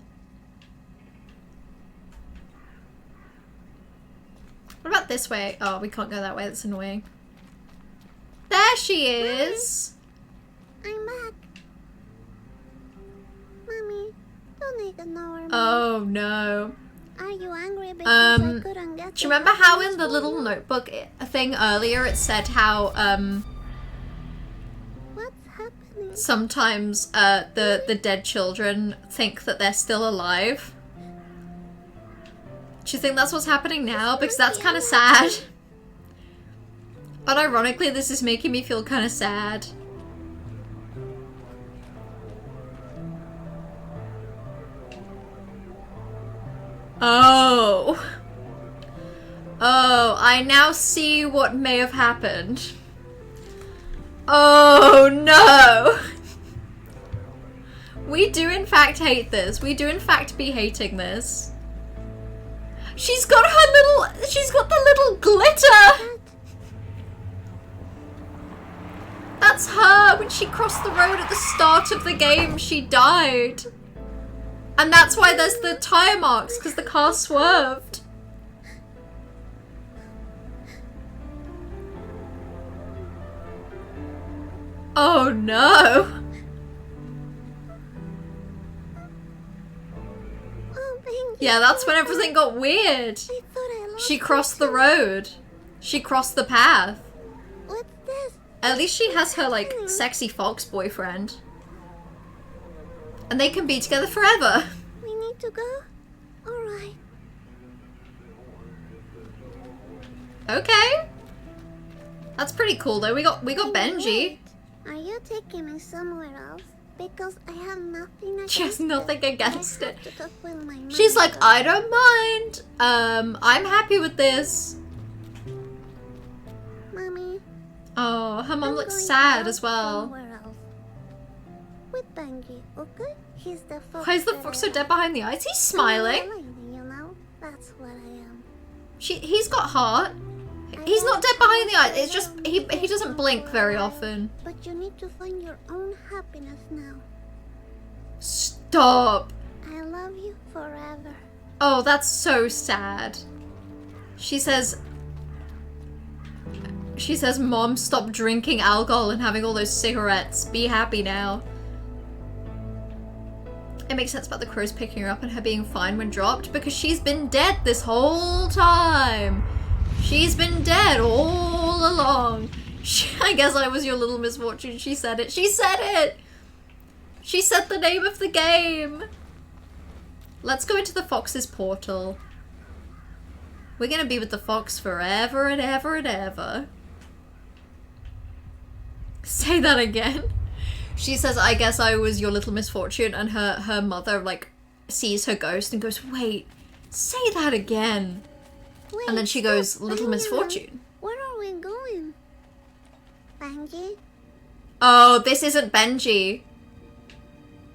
What about this way? Oh, we can't go that way. That's annoying. There she is. I'm back. Mommy, don't ignore me. Oh no. Are you angry because I couldn't get Do you remember how in the little notebook thing earlier it said how What's happening? sometimes the dead children think that they're still alive? Do you think that's what's happening now? Because that's kind of sad. But ironically, this is making me feel kind of sad. Oh. Oh, I now see what may have happened. Oh no! We do in fact hate this. We do in fact be hating this. She's got the little glitter! That's her! When she crossed the road at the start of the game, she died. And that's why there's the tire marks, because the car swerved. Oh no! Oh, Benji. Yeah, that's when everything got weird. I thought I lost She crossed you the too. road. She crossed the path. What's this? At least she has her, like, happening? sexy fox boyfriend. And they can be together forever. We need to go? Alright. Okay. That's pretty cool though. We got Benji. Are you taking me somewhere else? Because I have nothing against She has nothing it. against I it. have to fulfill my She's like, mandate. I don't mind. I'm happy with this. Mommy, Oh, her mom I'm looks going to sad go as well. somewhere else. With Benji, okay? He's the fox. Why is the that fox I so love. dead behind the eyes? He's I'm a smiling. lady, you know? That's what I am. He's got heart. He's not dead behind the eyes. It's just he doesn't blink very often. But you need to find your own happiness now. Stop. I love you forever. Oh, that's so sad. She says, Mom, stop drinking alcohol and having all those cigarettes. Be happy now. It makes sense about the crows picking her up and her being fine when dropped because she's been dead this whole time. She's been dead all along. I guess I was your little misfortune. She said it. She said it! She said the name of the game. Let's go into the fox's portal. We're gonna be with the fox forever and ever and ever. Say that again. She says, I guess I was your little misfortune, and her mother, like, sees her ghost and goes, wait, say that again. Wait, And then she stop, goes, little hang on. misfortune. Where are we going? Benji? Oh, this isn't Benji.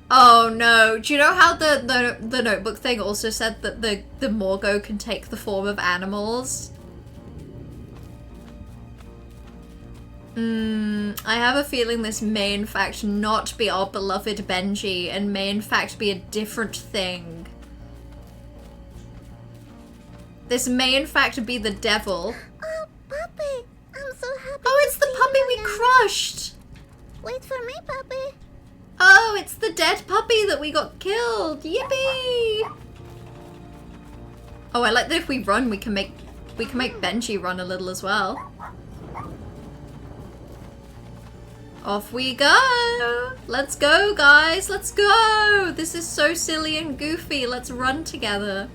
Oh no. Do you know how the notebook thing also said that the Morgo can take the form of animals? I have a feeling this may in fact not be our beloved Benji and may in fact be a different thing. This may in fact be the devil. Oh, puppy! I'm so happy. Oh, it's to the see puppy you we again. crushed! Wait for me, puppy. Oh, it's the dead puppy that we got killed! Yippee! Oh, I like that if we run, we can make Benji run a little as well. Off we go! Let's go, guys! Let's go! This is so silly and goofy. Let's run together.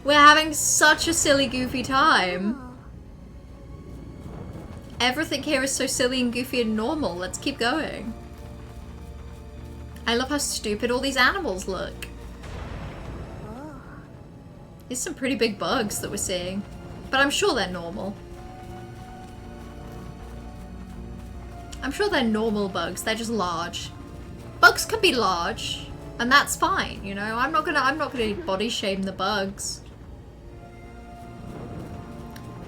We're having such a silly, goofy time. Oh, Everything here is so silly and goofy and normal. Let's keep going. I love how stupid all these animals look. oh. There's some pretty big bugs that we're seeing. But I'm sure they're normal. I'm sure they're normal bugs. They're just large. Bugs can be large, and that's fine, you know? I'm not gonna body shame the bugs.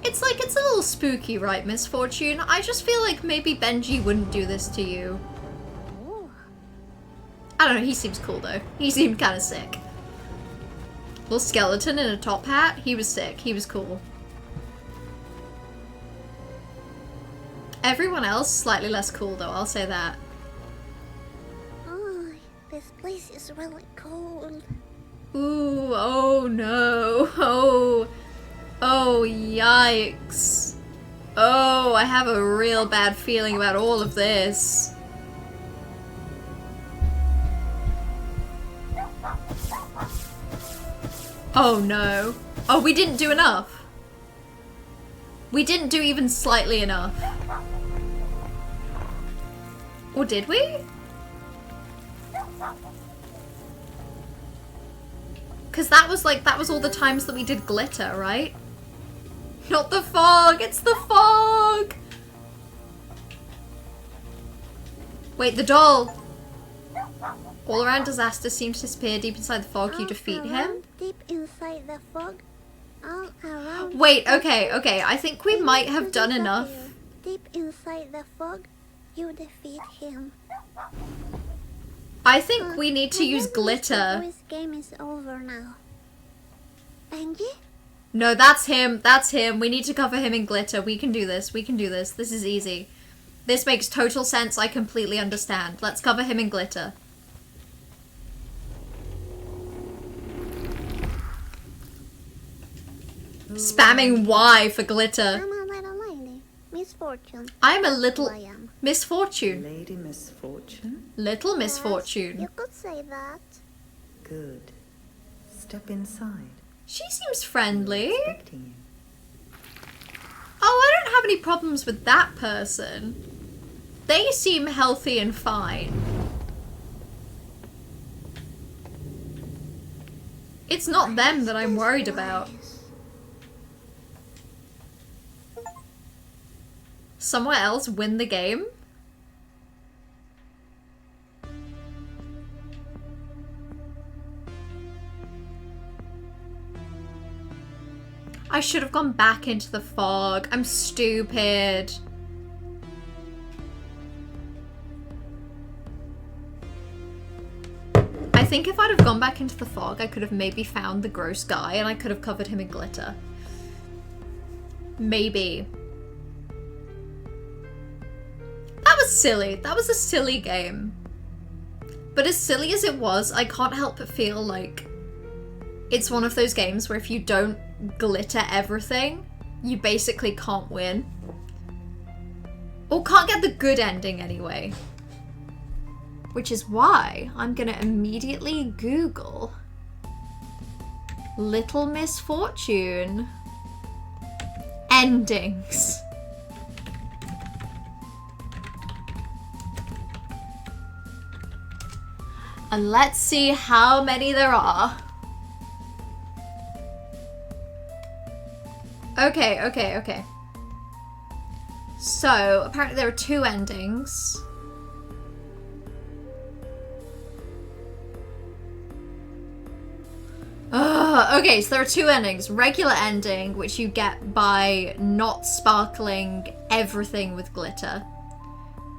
It's like, it's a little spooky, right, Misfortune? I just feel like maybe Benji wouldn't do this to you. Oh. I don't know, he seems cool though. He seemed kind of sick. Little skeleton in a top hat, he was sick. He was cool. Everyone else, slightly less cool though, I'll say that. Oh, this place is really cold. Ooh, oh no. Oh, yikes. Oh, I have a real bad feeling about all of this. Oh no. Oh, we didn't do enough. We didn't do even slightly enough. Or did we? Because that was all the times that we did glitter, right? Not the fog, it's the fog! Wait, the doll! All around disaster seems to disappear deep inside the fog. You All defeat him? around, deep inside the fog. All around. Wait, okay. I think we He might needs have to done enough. disappear. Deep inside the fog, you defeat him. I think we need to use Maybe glitter. This game is over now. Benji? No, that's him. That's him. We need to cover him in glitter. We can do this. We can do this. This is easy. This makes total sense. I completely understand. Let's cover him in glitter. Spamming Y for glitter. I'm a little lady. Misfortune. I'm a little I am. misfortune. Lady Misfortune? Little Yes, misfortune. you could say that. Good. Step inside. She seems friendly. Expecting you. Oh, I don't have any problems with that person. They seem healthy and fine. It's not them that I'm worried about. Somewhere else win the game? I should have gone back into the fog. I'm stupid. I think if I'd have gone back into the fog, I could have maybe found the gross guy and I could have covered him in glitter. Maybe. That was silly. That was a silly game. But as silly as it was, I can't help but feel like it's one of those games where if you don't glitter everything, you basically can't win. Or can't get the good ending anyway. Which is why I'm gonna immediately Google Little Misfortune endings. And let's see how many there are. Okay. So, apparently there are 2 endings. Okay, so there are 2 endings. Regular ending, which you get by not sparkling everything with glitter.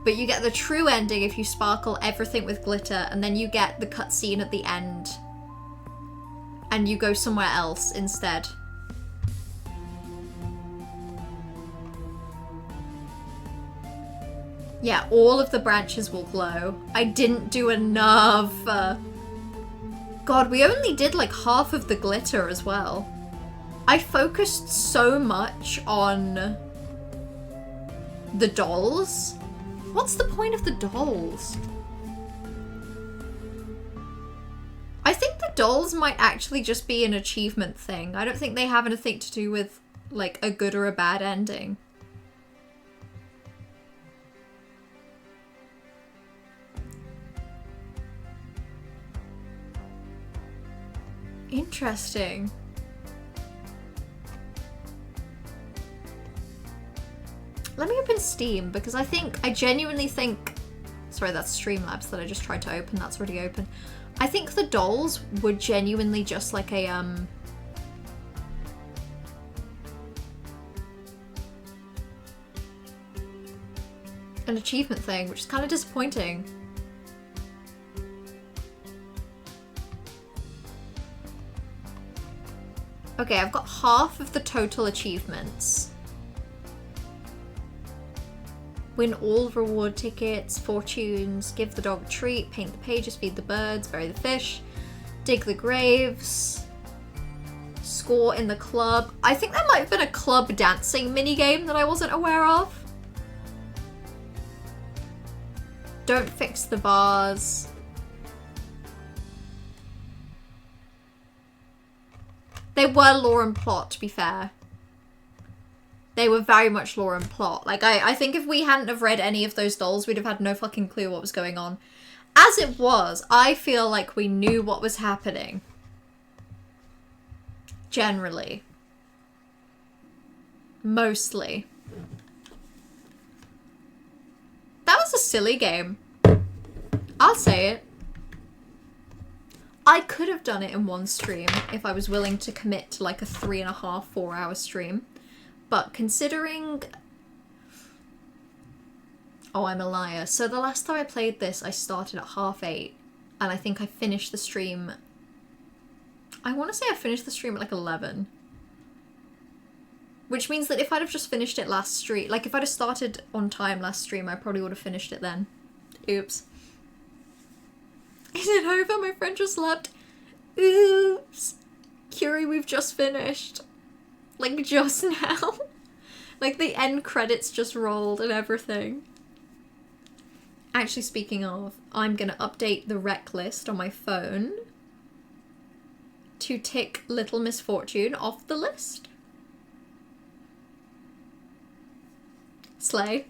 But you get the true ending if you sparkle everything with glitter, and then you get the cutscene at the end. And you go somewhere else instead. Yeah, all of the branches will glow. I didn't do enough. God, we only did like half of the glitter as well. I focused so much on the dolls. What's the point of the dolls? I think the dolls might actually just be an achievement thing. I don't think they have anything to do with like a good or a bad ending. Interesting. Let me open Steam because I genuinely think, sorry, that's Streamlabs that I just tried to open. That's already open. I think the dolls were genuinely just like a, an achievement thing, which is kind of disappointing. Okay, I've got half of the total achievements. Win all reward tickets, fortunes, give the dog a treat, paint the pages, feed the birds, bury the fish, dig the graves, score in the club. I think there might have been a club dancing minigame that I wasn't aware of. Don't fix the vase. They were lore and plot, to be fair. They were very much lore and plot. Like, I think if we hadn't have read any of those dolls, we'd have had no fucking clue what was going on. As it was, I feel like we knew what was happening. Generally. Mostly. That was a silly game. I'll say it. I could have done it in one stream if I was willing to commit to like a 3.5, 4 hour stream. But considering... Oh, I'm a liar. So the last time I played this, I started at 8:30. And I think I finished the stream... I want to say I finished the stream at like 11. Which means that if I'd have just finished it last stream, like if I'd have started on time last stream, I probably would have finished it then. Oops. Is it over? My friend just left. Oops. Curie, we've just finished. Like, just now. Like, the end credits just rolled and everything. Actually, speaking of, I'm gonna update the rec list on my phone to tick Little Misfortune off the list. Slay.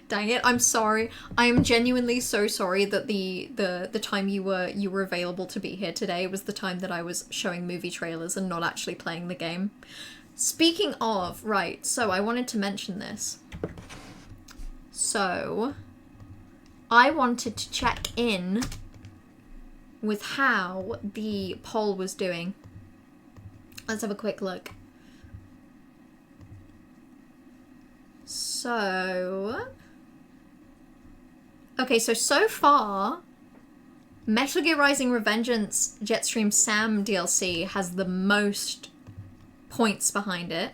Dang it, I'm sorry. I am genuinely so sorry that the time you were available to be here today was the time that I was showing movie trailers and not actually playing the game. Speaking of, right, so I wanted to mention this. So, I wanted to check in with how the poll was doing. Let's have a quick look. So... Okay, so far, Metal Gear Rising Revengeance Jetstream Sam DLC has the most points behind it.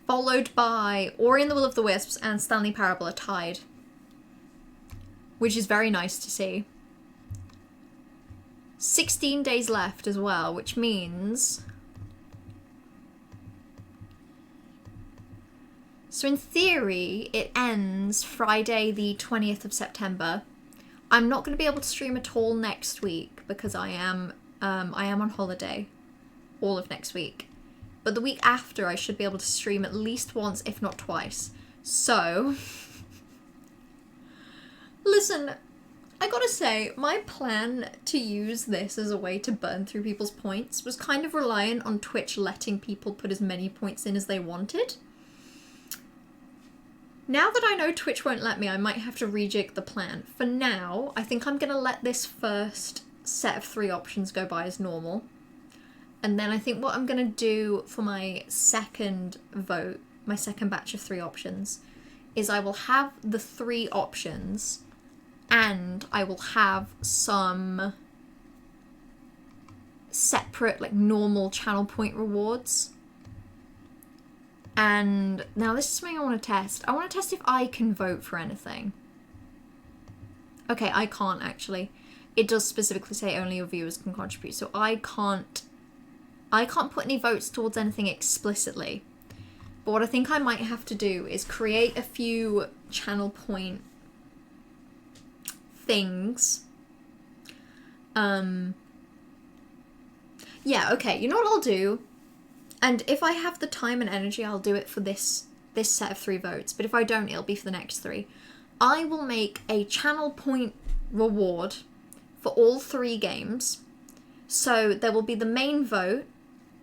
Followed by Ori and the Will of the Wisps and Stanley Parable are tied. Which is very nice to see. 16 days left as well, which means... So in theory, it ends Friday the 20th of September. I'm not going to be able to stream at all next week because I am on holiday all of next week. But the week after, I should be able to stream at least once, if not twice. So, listen, I gotta say, my plan to use this as a way to burn through people's points was kind of reliant on Twitch letting people put as many points in as they wanted. Now that I know Twitch won't let me, I might have to rejig the plan. For now, I think I'm gonna let this first set of 3 options go by as normal. And then I think what I'm gonna do for my second vote, my second batch of 3 options, is I will have the 3 options and I will have some separate, like, normal channel point rewards. And now this is something I want to test. I want to test if I can vote for anything. Okay, I can't actually. It does specifically say only your viewers can contribute, so I can't put any votes towards anything explicitly. But what I think I might have to do is create a few channel point things. Yeah, okay, you know what I'll do? And if I have the time and energy, I'll do it for this set of 3 votes. But if I don't, it'll be for the next 3. I will make a channel point reward for all 3 games. So there will be the main vote,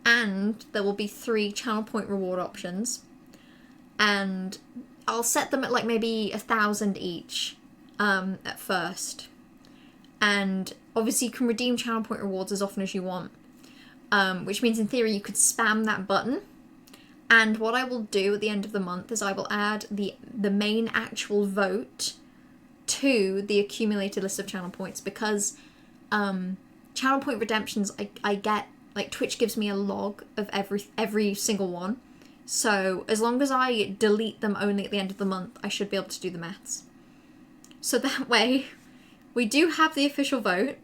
and there will be 3 channel point reward options. And I'll set them at like maybe 1,000 each at first. And obviously you can redeem channel point rewards as often as you want. Which means in theory you could spam that button. And what I will do at the end of the month is I will add the main actual vote to the accumulated list of channel points, because channel point redemptions I get, like, Twitch gives me a log of every single one. So as long as I delete them only at the end of the month, I should be able to do the maths. So that way we do have the official vote,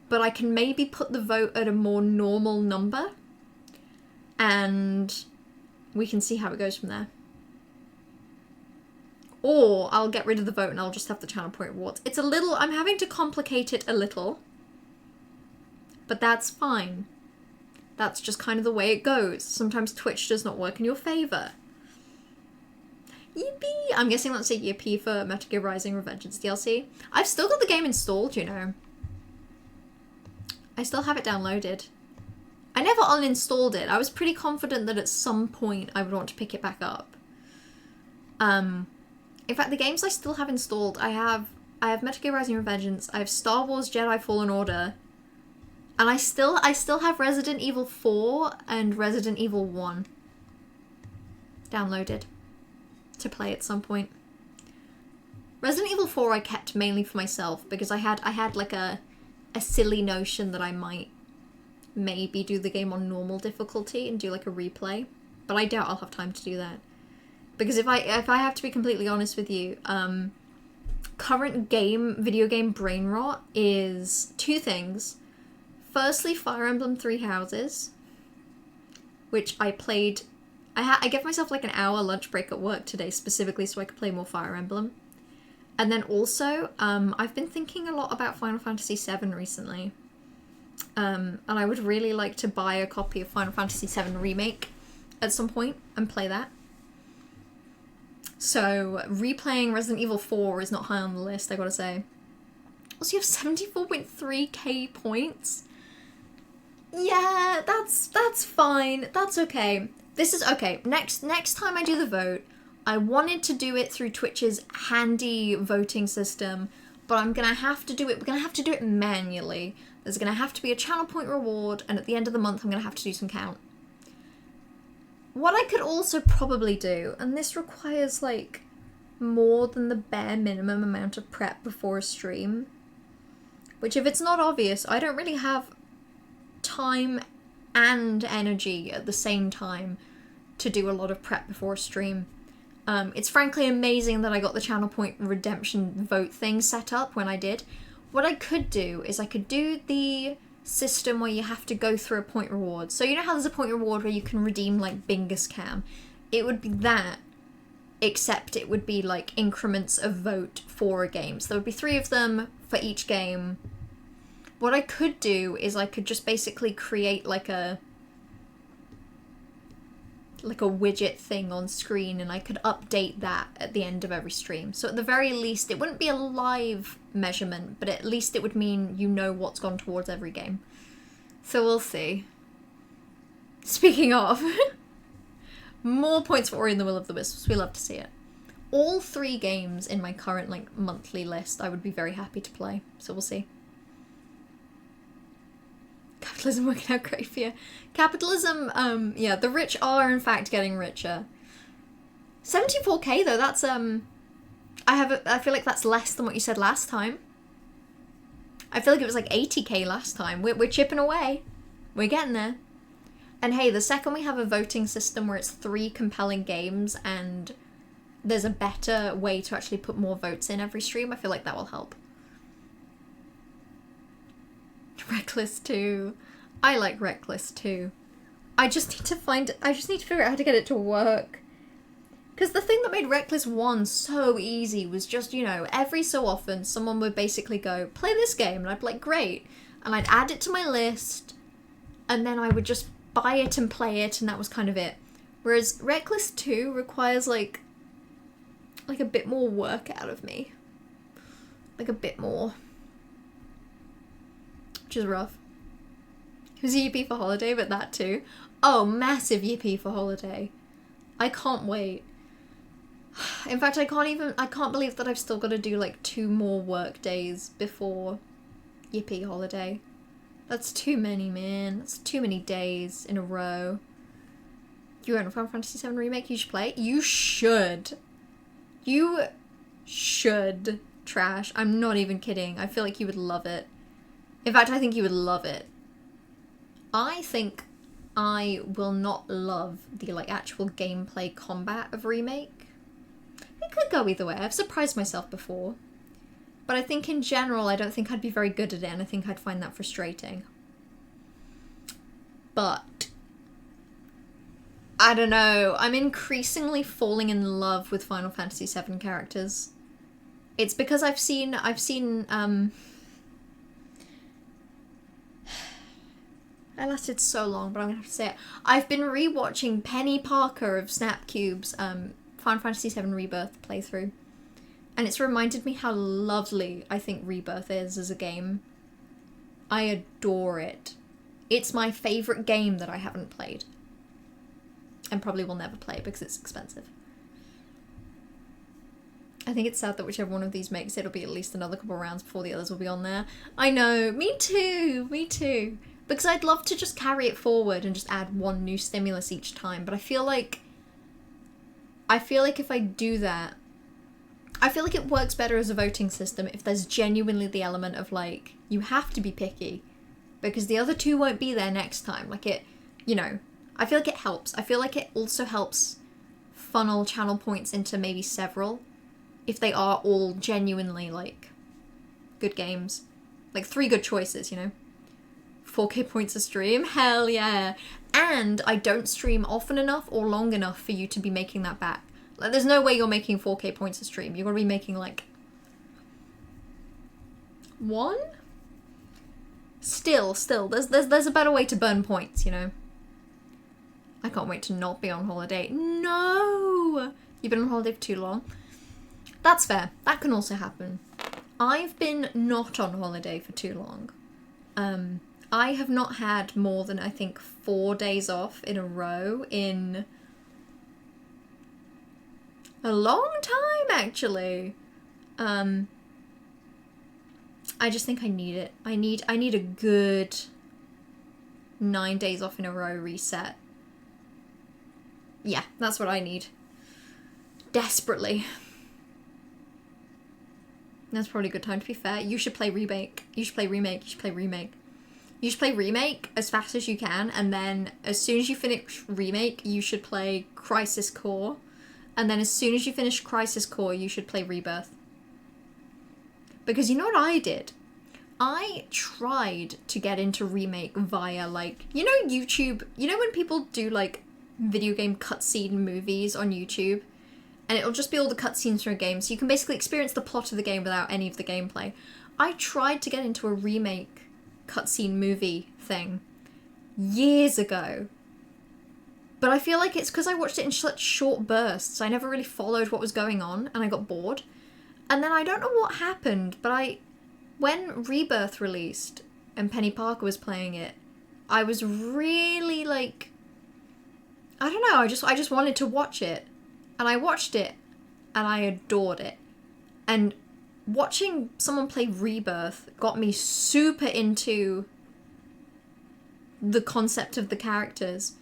but I can maybe put the vote at a more normal number, and we can see how it goes from there. Or I'll get rid of the vote and I'll just have the channel point rewards. It's a little, I'm having to complicate it a little, but that's fine. That's just kind of the way it goes. Sometimes Twitch does not work in your favor. Yippee! I'm guessing that's a yippee for Metal Gear Rising Revengeance DLC. I've still got the game installed, you know. I still have it downloaded. I never uninstalled it. I was pretty confident that at some point I would want to pick it back up. In fact, the games I still have installed, I have Metal Gear Rising Revengeance, I have Star Wars Jedi Fallen Order, and I still have Resident Evil 4 and Resident Evil 1 downloaded to play at some point. Resident Evil 4 I kept mainly for myself because I had like a silly notion that I might maybe do the game on normal difficulty and do like a replay. But I doubt I'll have time to do that. Because if I have to be completely honest with you, current video game brain rot is two things. Firstly, Fire Emblem Three Houses, which I played. I gave myself like an hour lunch break at work today specifically so I could play more Fire Emblem. And then also, I've been thinking a lot about Final Fantasy VII recently. And I would really like to buy a copy of Final Fantasy VII Remake at some point and play that. So, replaying Resident Evil 4 is not high on the list, I gotta say. Also, you have 74.3k points? Yeah, that's fine. That's okay. This is okay. Next time I do the vote, I wanted to do it through Twitch's handy voting system, but I'm gonna have to do it. We're gonna have to do it manually. There's gonna have to be a channel point reward, and at the end of the month, I'm gonna have to do some count. What I could also probably do, and this requires like more than the bare minimum amount of prep before a stream, which if it's not obvious, I don't really have time and energy at the same time to do a lot of prep before a stream. It's frankly amazing that I got the channel point redemption vote thing set up when I did. What I could do is I could do the system where you have to go through a point reward. So you know how there's a point reward where you can redeem like Bingus Cam? It would be that, except it would be like increments of vote for a game. So there would be 3 of them for each game. What I could do is I could just basically create like a widget thing on screen, and I could update that at the end of every stream. So at the very least, it wouldn't be a live measurement, but at least it would mean you know what's gone towards every game. So we'll see. Speaking of, more points for Ori and the Will of the Wisps. We love to see it. All 3 games in my current like monthly list I would be very happy to play. So we'll see. Capitalism working out great for you. Capitalism, yeah, the rich are in fact getting richer. 74k though, that's, I feel like that's less than what you said last time. I feel like it was like 80k last time. We're chipping away. We're getting there. And hey, the second we have a voting system where it's 3 compelling games and there's a better way to actually put more votes in every stream, I feel like that will help. Reckless 2. I like Reckless 2. I just need to figure out how to get it to work. Because the thing that made Reckless 1 so easy was just, you know, every so often someone would basically go, play this game, and I'd be like, great. And I'd add it to my list, and then I would just buy it and play it, and that was kind of it. Whereas Reckless 2 requires, like a bit more work out of me. Like, a bit more. Which is rough. It was a yippee for Holiday, but that too. Oh, massive yippee for Holiday. I can't wait. In fact, I can't believe that I've still got to do like 2 more work days before yippee Holiday. That's too many, man. That's too many days in a row. You own a Final Fantasy VII Remake? You should play it? You should. You should, Trash. I'm not even kidding. I feel like you would love it. In fact, I think you would love it. I think I will not love the like actual gameplay combat of Remake. It could go either way. I've surprised myself before. But I think in general, I don't think I'd be very good at it, and I think I'd find that frustrating. But I don't know. I'm increasingly falling in love with Final Fantasy VII characters. It's because I've seen I lasted so long, but I'm gonna have to say it. I've been rewatching Penny Parker of Snapcube's Final Fantasy VII Rebirth playthrough, and it's reminded me how lovely I think Rebirth is as a game. I adore it. It's my favourite game that I haven't played, and probably will never play because it's expensive. I think it's sad that whichever one of these makes it, it'll be at least another couple rounds before the others will be on there. I know, me too, me too. Because I'd love to just carry it forward and just add 1 new stimulus each time, but I feel like if I do that, I feel like it works better as a voting system if there's genuinely the element of like, you have to be picky. because the other two won't be there next time. Like it, you know, I feel like it helps. I feel like it also helps funnel channel points into maybe several, if they are all genuinely, like, good games. Like, 3 good choices, you know? 4K points a stream? Hell yeah. And I don't stream often enough or long enough for you to be making that back. Like, there's no way you're making 4K points a stream. You're gonna be making, like, 1? Still, there's a better way to burn points, you know? I can't wait to not be on holiday. No! You've been on holiday for too long. That's fair. That can also happen. I've been not on holiday for too long. I have not had more than, I think, 4 days off in a row in a long time, actually. I just think I need it. I need a good 9 days off in a row reset. Yeah, that's what I need. Desperately. That's probably a good time, to be fair. You should play Remake. You should play Remake. You should play Remake. You should play Remake as fast as you can, and then as soon as you finish Remake, you should play Crisis Core. And then as soon as you finish Crisis Core, you should play Rebirth. Because you know what I did? I tried to get into Remake via, like, you know YouTube? You know when people do, like, video game cutscene movies on YouTube? And it'll just be all the cutscenes from a game, so you can basically experience the plot of the game without any of the gameplay. I tried to get into a Remake cutscene movie thing years ago. But I feel like it's because I watched it in such short bursts. I never really followed what was going on, and I got bored. And then I don't know what happened, but when Rebirth released and Penny Parker was playing it, I was really, like, I don't know, I just wanted to watch it. And I watched it, and I adored it. And watching someone play Rebirth got me super into the concept of the characters,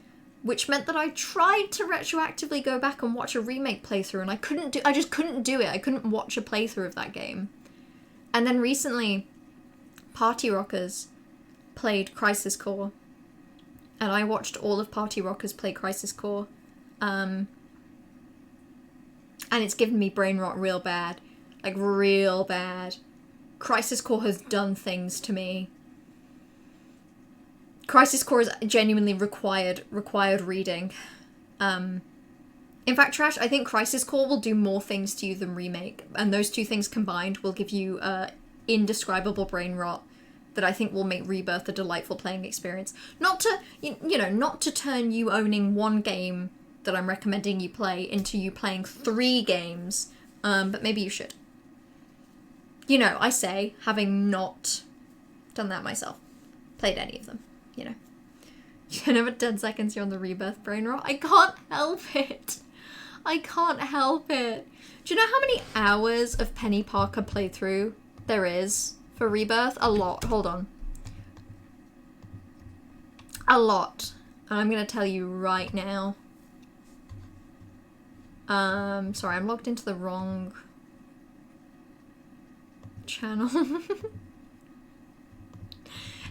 which meant that I tried to retroactively go back and watch a Remake playthrough, and I just couldn't do it. I couldn't watch a playthrough of that game. And then recently, Party Rockers played Crisis Core, and I watched all of Party Rockers play Crisis Core, and it's given me brain rot real bad. Like, real bad. Crisis Core has done things to me. Crisis Core is genuinely required reading. In fact, Trash, I think Crisis Core will do more things to you than Remake, and those two things combined will give you indescribable brain rot that I think will make Rebirth a delightful playing experience. Not to, you know, not to turn you owning one game that I'm recommending you play into you playing 3 games, but maybe you should. You know, I say, having not done that myself, played any of them, you know. You know, 10 seconds you're on the Rebirth brain rot. I can't help it. I can't help it. Do you know how many hours of Penny Parker playthrough there is for Rebirth? A lot. Hold on. A lot. And I'm going to tell you right now. Sorry, I'm logged into the wrong channel.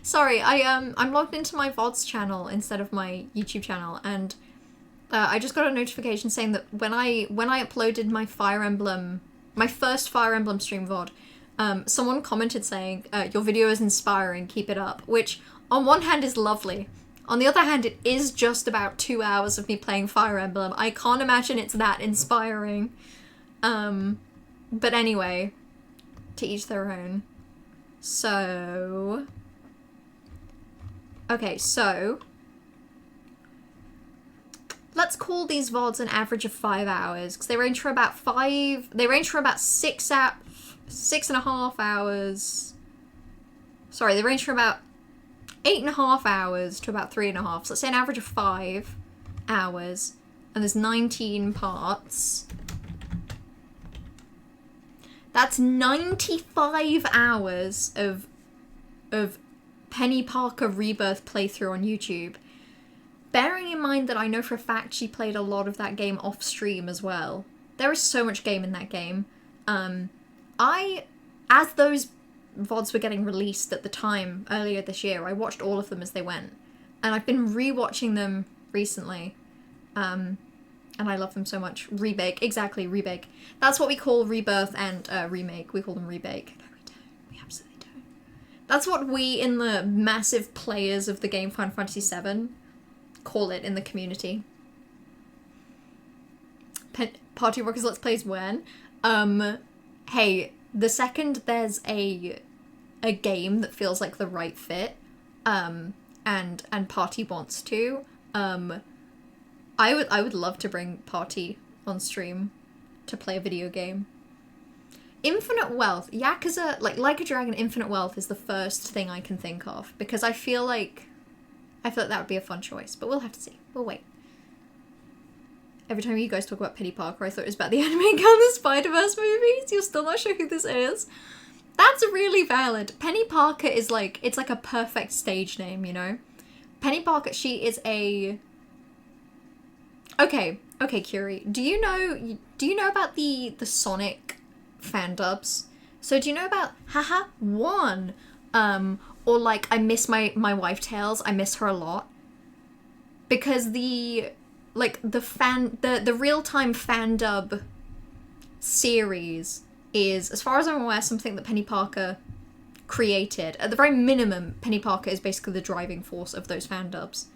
Sorry, I'm logged into my VODs channel instead of my YouTube channel, and I just got a notification saying that when I uploaded my first Fire Emblem stream VOD, someone commented saying, your video is inspiring, keep it up, which on one hand is lovely. On the other hand, it is just about 2 hours of me playing Fire Emblem. I can't imagine it's that inspiring. But anyway, to each their own. So... Okay, so... let's call these VODs an average of 5 hours, because they range from about 6.5 hours. Sorry, they range from about 8.5 hours to about 3.5. So let's say an average of 5 hours, and there's 19 parts. That's 95 hours of Penny Parker Rebirth playthrough on YouTube. Bearing in mind that I know for a fact she played a lot of that game off stream as well. There is so much game in that game. As those VODs were getting released at the time, earlier this year. I watched all of them as they went. And I've been re-watching them recently. And I love them so much. Rebake, exactly, Rebake. That's what we call Rebirth and Remake. We call them Rebake. No, we don't. We absolutely don't. That's what we, in the massive players of the game Final Fantasy VII, call it in the community. Party Rockers Let's Plays when? Hey, the second there's a game that feels like the right fit, and Party wants to, I would love to bring Party on stream to play a video game. Infinite Wealth, Yakuza, like a Dragon, Infinite Wealth is the first thing I can think of, because I feel like that would be a fun choice, but we'll have to see. We'll wait. Every time you guys talk about Penny Parker, I thought it was about the anime girl in the Spider-Verse movies. You're still not sure who this is? That's really valid. Penny Parker is like, it's like a perfect stage name, you know? Penny Parker, she is a... Okay, Curie. Do you know about the Sonic fan dubs? So do you know about haha 1? Or like I miss my wife Tails, I miss her a lot. Because the real-time fan dub series is, as far as I'm aware, something that Penny Parker created. At the very minimum, Penny Parker is basically the driving force of those fan dubs.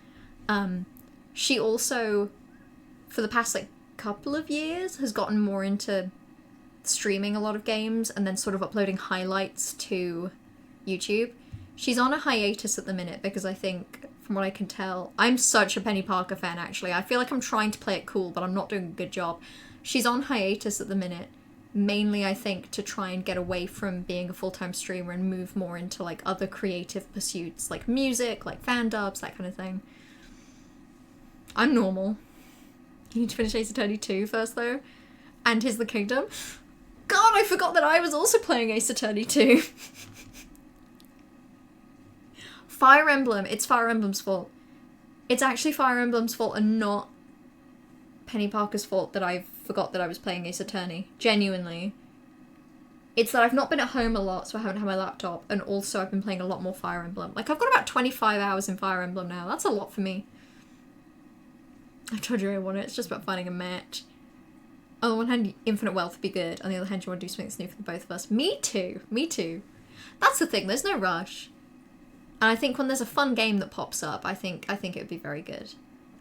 She also, for the past couple of years, has gotten more into streaming a lot of games and then sort of uploading highlights to YouTube. She's on a hiatus at the minute because I think, from what I can tell, I'm such a Penny Parker fan actually. I feel like I'm trying to play it cool, but I'm not doing a good job. She's on hiatus at the minute, mainly I think to try and get away from being a full-time streamer and move more into like other creative pursuits, like music, like fan dubs, that kind of thing. I'm normal. You need to finish Ace Attorney 2 first though, and Here's the Kingdom. God, I forgot that I was also playing Ace Attorney 2. Fire Emblem, it's Fire Emblem's fault. It's actually Fire Emblem's fault and not Penny Parker's fault that I forgot that I was playing Ace Attorney. Genuinely. It's that I've not been at home a lot, so I haven't had my laptop, and also I've been playing a lot more Fire Emblem. Like, I've got about 25 hours in Fire Emblem now. That's a lot for me. I told you I want it. It's just about finding a match. On the one hand, Infinite Wealth would be good. On the other hand, you want to do something that's new for the both of us. Me too. Me too. That's the thing. There's no rush. And I think when there's a fun game that pops up, I think it would be very good.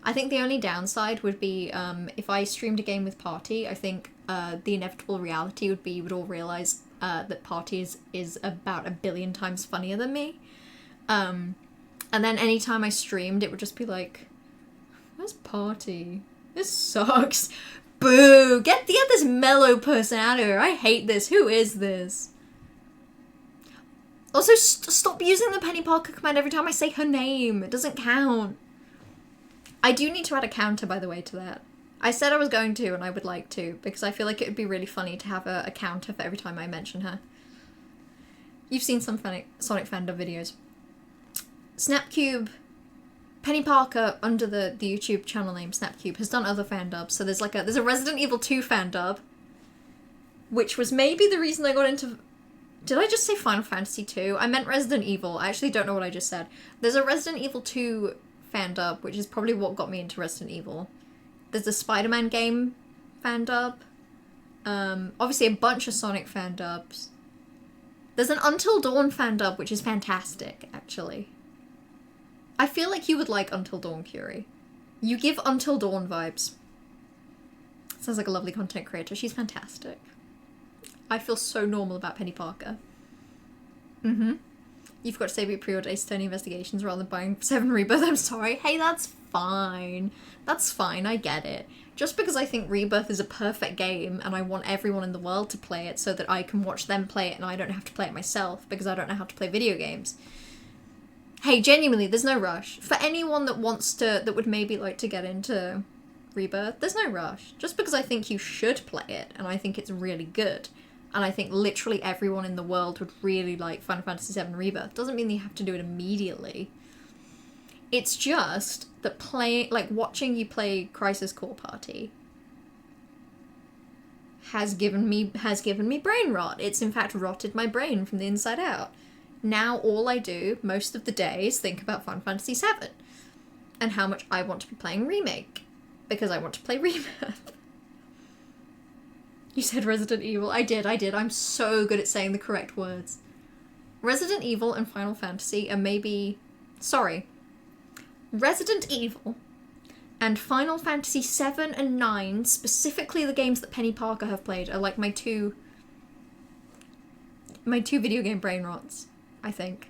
I think the only downside would be if I streamed a game with Party, I think the inevitable reality would be you would all realise that Party is about 1 billion times funnier than me. And then anytime I streamed, it would just be like, where's Party? This sucks. Boo! Get this mellow person out of here. I hate this. Who is this? Also, stop using the Penny Parker command every time I say her name. It doesn't count. I do need to add a counter, by the way, to that. I said I was going to, and I would like to, because I feel like it would be really funny to have a counter for every time I mention her. You've seen some Sonic fandom videos. Snapcube, Penny Parker, under the YouTube channel name Snapcube, has done other fan dubs. So there's a Resident Evil 2 fan dub, which was maybe the reason I got into... Did I just say Final Fantasy 2? I meant Resident Evil. I actually don't know what I just said. There's a Resident Evil 2 fan dub, which is probably what got me into Resident Evil. There's a Spider-Man game fan dub. Obviously a bunch of Sonic fan dubs. There's an Until Dawn fan dub, which is fantastic, actually. I feel like you would like Until Dawn, Curie. You give Until Dawn vibes. Sounds like a lovely content creator. She's fantastic. I feel so normal about Penny Parker. You've got to say we pre-ordered Ace Attorney Investigations rather than buying 7 Rebirth. I'm sorry. Hey, that's fine. That's fine. I get it. Just because I think Rebirth is a perfect game and I want everyone in the world to play it so that I can watch them play it and I don't have to play it myself because I don't know how to play video games. Hey, genuinely, there's no rush. For anyone that wants to, that would maybe like to get into Rebirth, there's no rush. Just because I think you should play it and I think it's really good. And I think literally everyone in the world would really like Final Fantasy VII Rebirth. Doesn't mean that you have to do it immediately. It's just that watching you play Crisis Core Party has given me brain rot. It's in fact rotted my brain from the inside out. Now all I do most of the day is think about Final Fantasy VII and how much I want to be playing Remake because I want to play Rebirth. You said Resident Evil. I did. I'm so good at saying the correct words. Resident Evil and Final Fantasy are maybe... Sorry. Resident Evil and Final Fantasy 7 and 9, specifically the games that Penny Parker have played, are like my two video game brain rots, I think.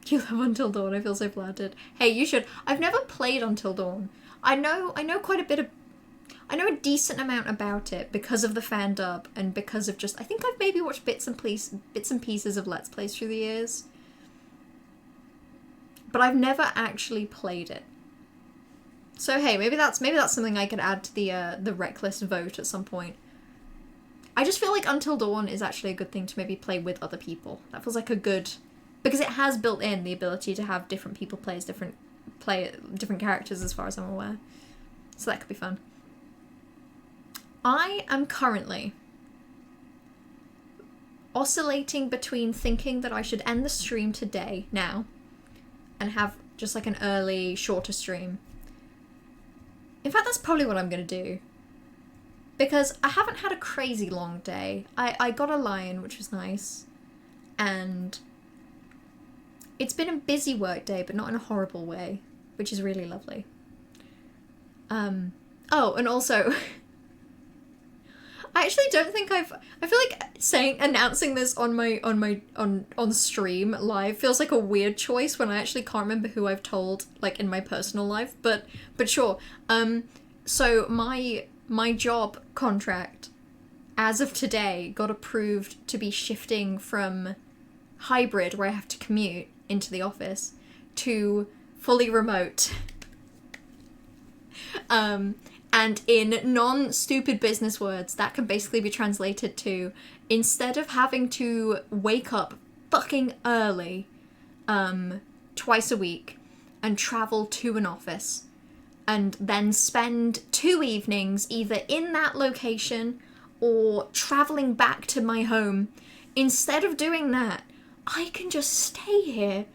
You love Until Dawn, I feel so flattered. Hey, you should. I've never played Until Dawn. I know quite a bit of... I know a decent amount about it because of the fan dub and because of just... I think I've maybe watched bits and pieces of Let's Plays through the years. But I've never actually played it. So hey, maybe that's something I could add to the Reckless vote at some point. I just feel like Until Dawn is actually a good thing to maybe play with other people. That feels like a good... Because it has built in the ability to have different people play different characters as far as I'm aware. So that could be fun. I am currently oscillating between thinking that I should end the stream today, now, and have just like an early, shorter stream. In fact, that's probably what I'm going to do. Because I haven't had a crazy long day. I got a lion, which was nice. And it's been a busy work day, but not in a horrible way, which is really lovely. Oh, and also... I actually don't think I feel like announcing this on stream live feels like a weird choice when I actually can't remember who I've told, like, in my personal life, but sure. So my job contract as of today got approved to be shifting from hybrid, where I have to commute into the office, to fully remote. And in non-stupid business words, that can basically be translated to, instead of having to wake up fucking early, twice a week, and travel to an office, and then spend 2 evenings either in that location or traveling back to my home, instead of doing that, I can just stay here.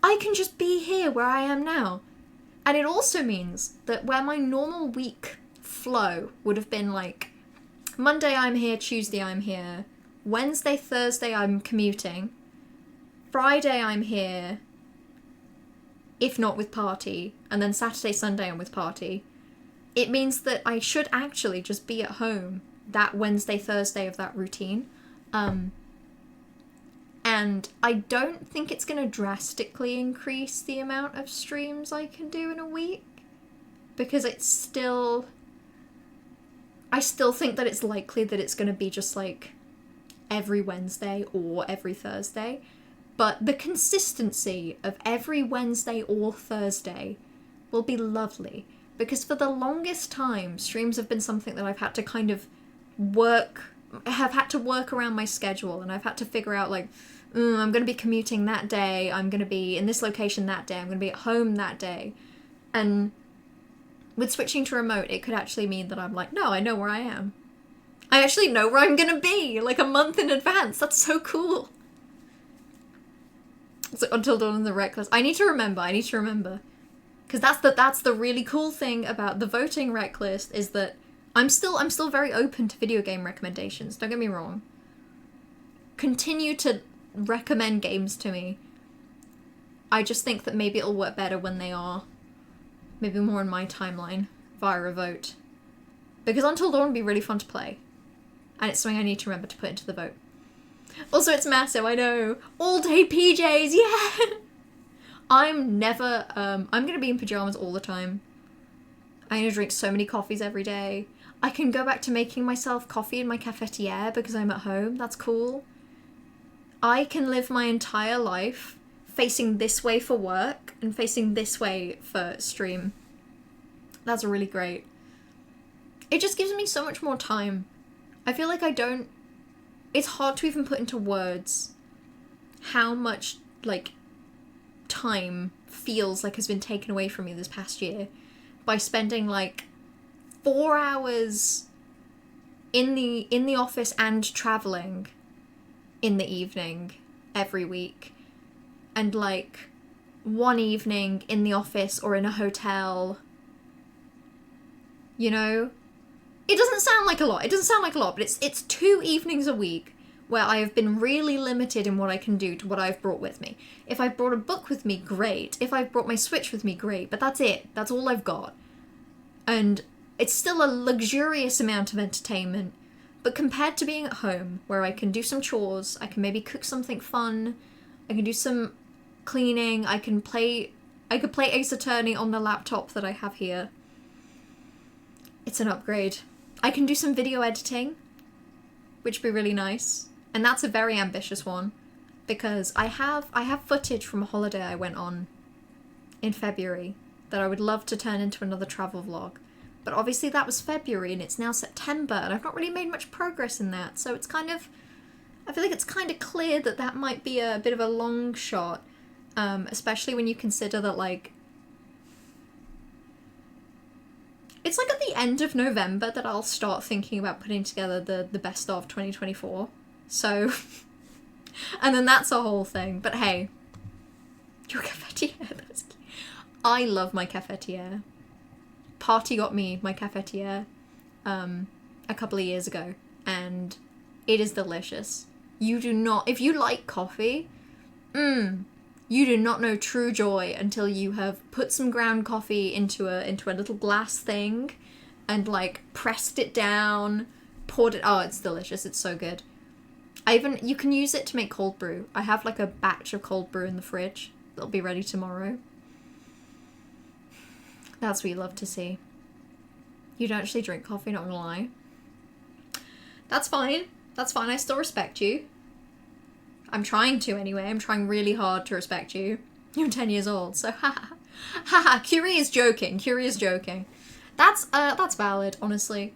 I can just be here where I am now. And it also means that where my normal week flow would have been like, Monday I'm here, Tuesday I'm here, Wednesday, Thursday I'm commuting, Friday I'm here, if not with party, and then Saturday, Sunday I'm with party. It means that I should actually just be at home that Wednesday, Thursday of that routine. And I don't think it's going to drastically increase the amount of streams I can do in a week. Because it's still... I still think that it's likely that it's going to be just like every Wednesday or every Thursday. But the consistency of every Wednesday or Thursday will be lovely. Because for the longest time, streams have been something that I've had to kind of work around my schedule, and I've had to figure out like, I'm going to be commuting that day, I'm going to be in this location that day, I'm going to be at home that day. And with switching to remote, it could actually mean that I'm like, no, I know where I am. I actually know where I'm going to be, like a month in advance. That's so cool. So Until Dawn and the Reckless. I need to remember. Because that's the really cool thing about the voting rec list, is that I'm still very open to video game recommendations, don't get me wrong. Continue to recommend games to me. I just think that maybe it'll work better when they are maybe more in my timeline via a vote. Because Until Dawn would be really fun to play. And it's something I need to remember to put into the vote. Also, it's massive, I know. All day PJs, yeah! I'm gonna be in pajamas all the time. I'm gonna drink so many coffees every day. I can go back to making myself coffee in my cafetiere because I'm at home. That's cool. I can live my entire life facing this way for work and facing this way for stream. That's really great. It just gives me so much more time. I feel like it's hard to even put into words how much, like, time feels like has been taken away from me this past year by spending, like, 4 hours in the office and traveling in the evening every week, and like one evening in the office or in a hotel. You know? It doesn't sound like a lot. It doesn't sound like a lot, but it's 2 evenings a week where I have been really limited in what I can do to what I've brought with me. If I've brought a book with me, great. If I've brought my Switch with me, great. But that's it. That's all I've got. And it's still a luxurious amount of entertainment. But compared to being at home, where I can do some chores, I can maybe cook something fun, I can do some cleaning, I could play Ace Attorney on the laptop that I have here. It's an upgrade. I can do some video editing, which would be really nice. And that's a very ambitious one, because I have footage from a holiday I went on in February that I would love to turn into another travel vlog. But obviously that was February and it's now September and I've not really made much progress in that. So it's kind of, I feel like it's kind of clear that that might be a bit of a long shot, especially when you consider that, like, it's like at the end of November that I'll start thinking about putting together the best of 2024. So, and then that's a whole thing. But hey, your cafetiere, that's cute. I love my cafetiere. Party got me my cafetiere a couple of years ago, and it is delicious. You do not, if you like coffee, you do not know true joy until you have put some ground coffee into a little glass thing and like pressed it down, poured it. Oh, it's delicious. It's so good. You can use it to make cold brew. I have like a batch of cold brew in the fridge that'll be ready tomorrow. That's what you love to see. You don't actually drink coffee, not gonna lie. That's fine. That's fine. I still respect you. I'm trying to anyway. I'm trying really hard to respect you. You're 10 years old, so haha. Haha, Curie is joking. Curie is joking. That's valid, honestly.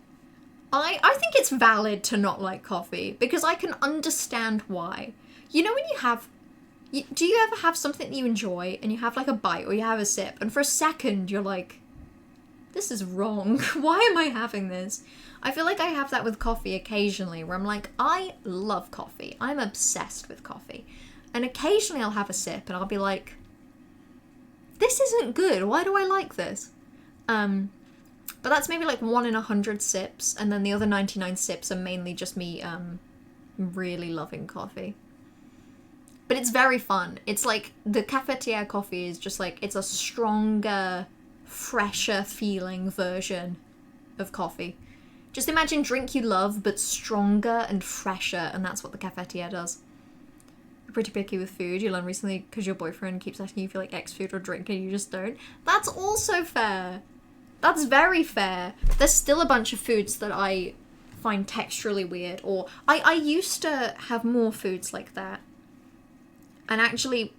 I think it's valid to not like coffee, because I can understand why. You know when you have... Do you ever have something that you enjoy, and you have like a bite, or you have a sip, and for a second you're like, this is wrong. Why am I having this? I feel like I have that with coffee occasionally, where I'm like, I love coffee. I'm obsessed with coffee. And occasionally I'll have a sip, and I'll be like, this isn't good. Why do I like this? But that's maybe like 1 in 100 sips, and then the other 99 sips are mainly just me really loving coffee. But it's very fun. It's like, the cafetiere coffee is just like, it's a stronger, fresher feeling version of coffee. Just imagine drink you love, but stronger and fresher, and that's what the cafetiere does. You're pretty picky with food. You learned recently because your boyfriend keeps asking you for like X food or drink and you just don't. That's also fair. That's very fair. There's still a bunch of foods that I find texturally weird, or I used to have more foods like that. And actually,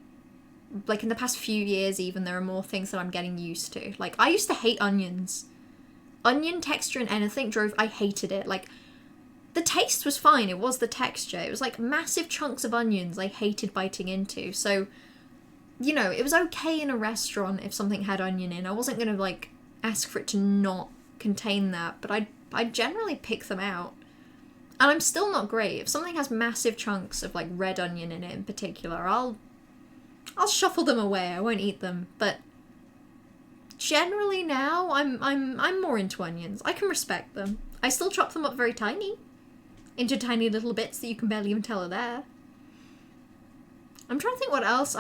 like in the past few years even, there are more things that I'm getting used to. Like, I used to hate onions. Onion texture in anything I hated it. Like, the taste was fine, it was the texture. It was like massive chunks of onions I hated biting into. So, you know, it was okay in a restaurant if something had onion in. I wasn't gonna like ask for it to not contain that, but I'd generally pick them out. And I'm still not great. If something has massive chunks of like red onion in it in particular, I'll shuffle them away. I won't eat them. But generally now I'm more into onions. I can respect them. I still chop them up very tiny, into tiny little bits that you can barely even tell are there. I'm trying to think what else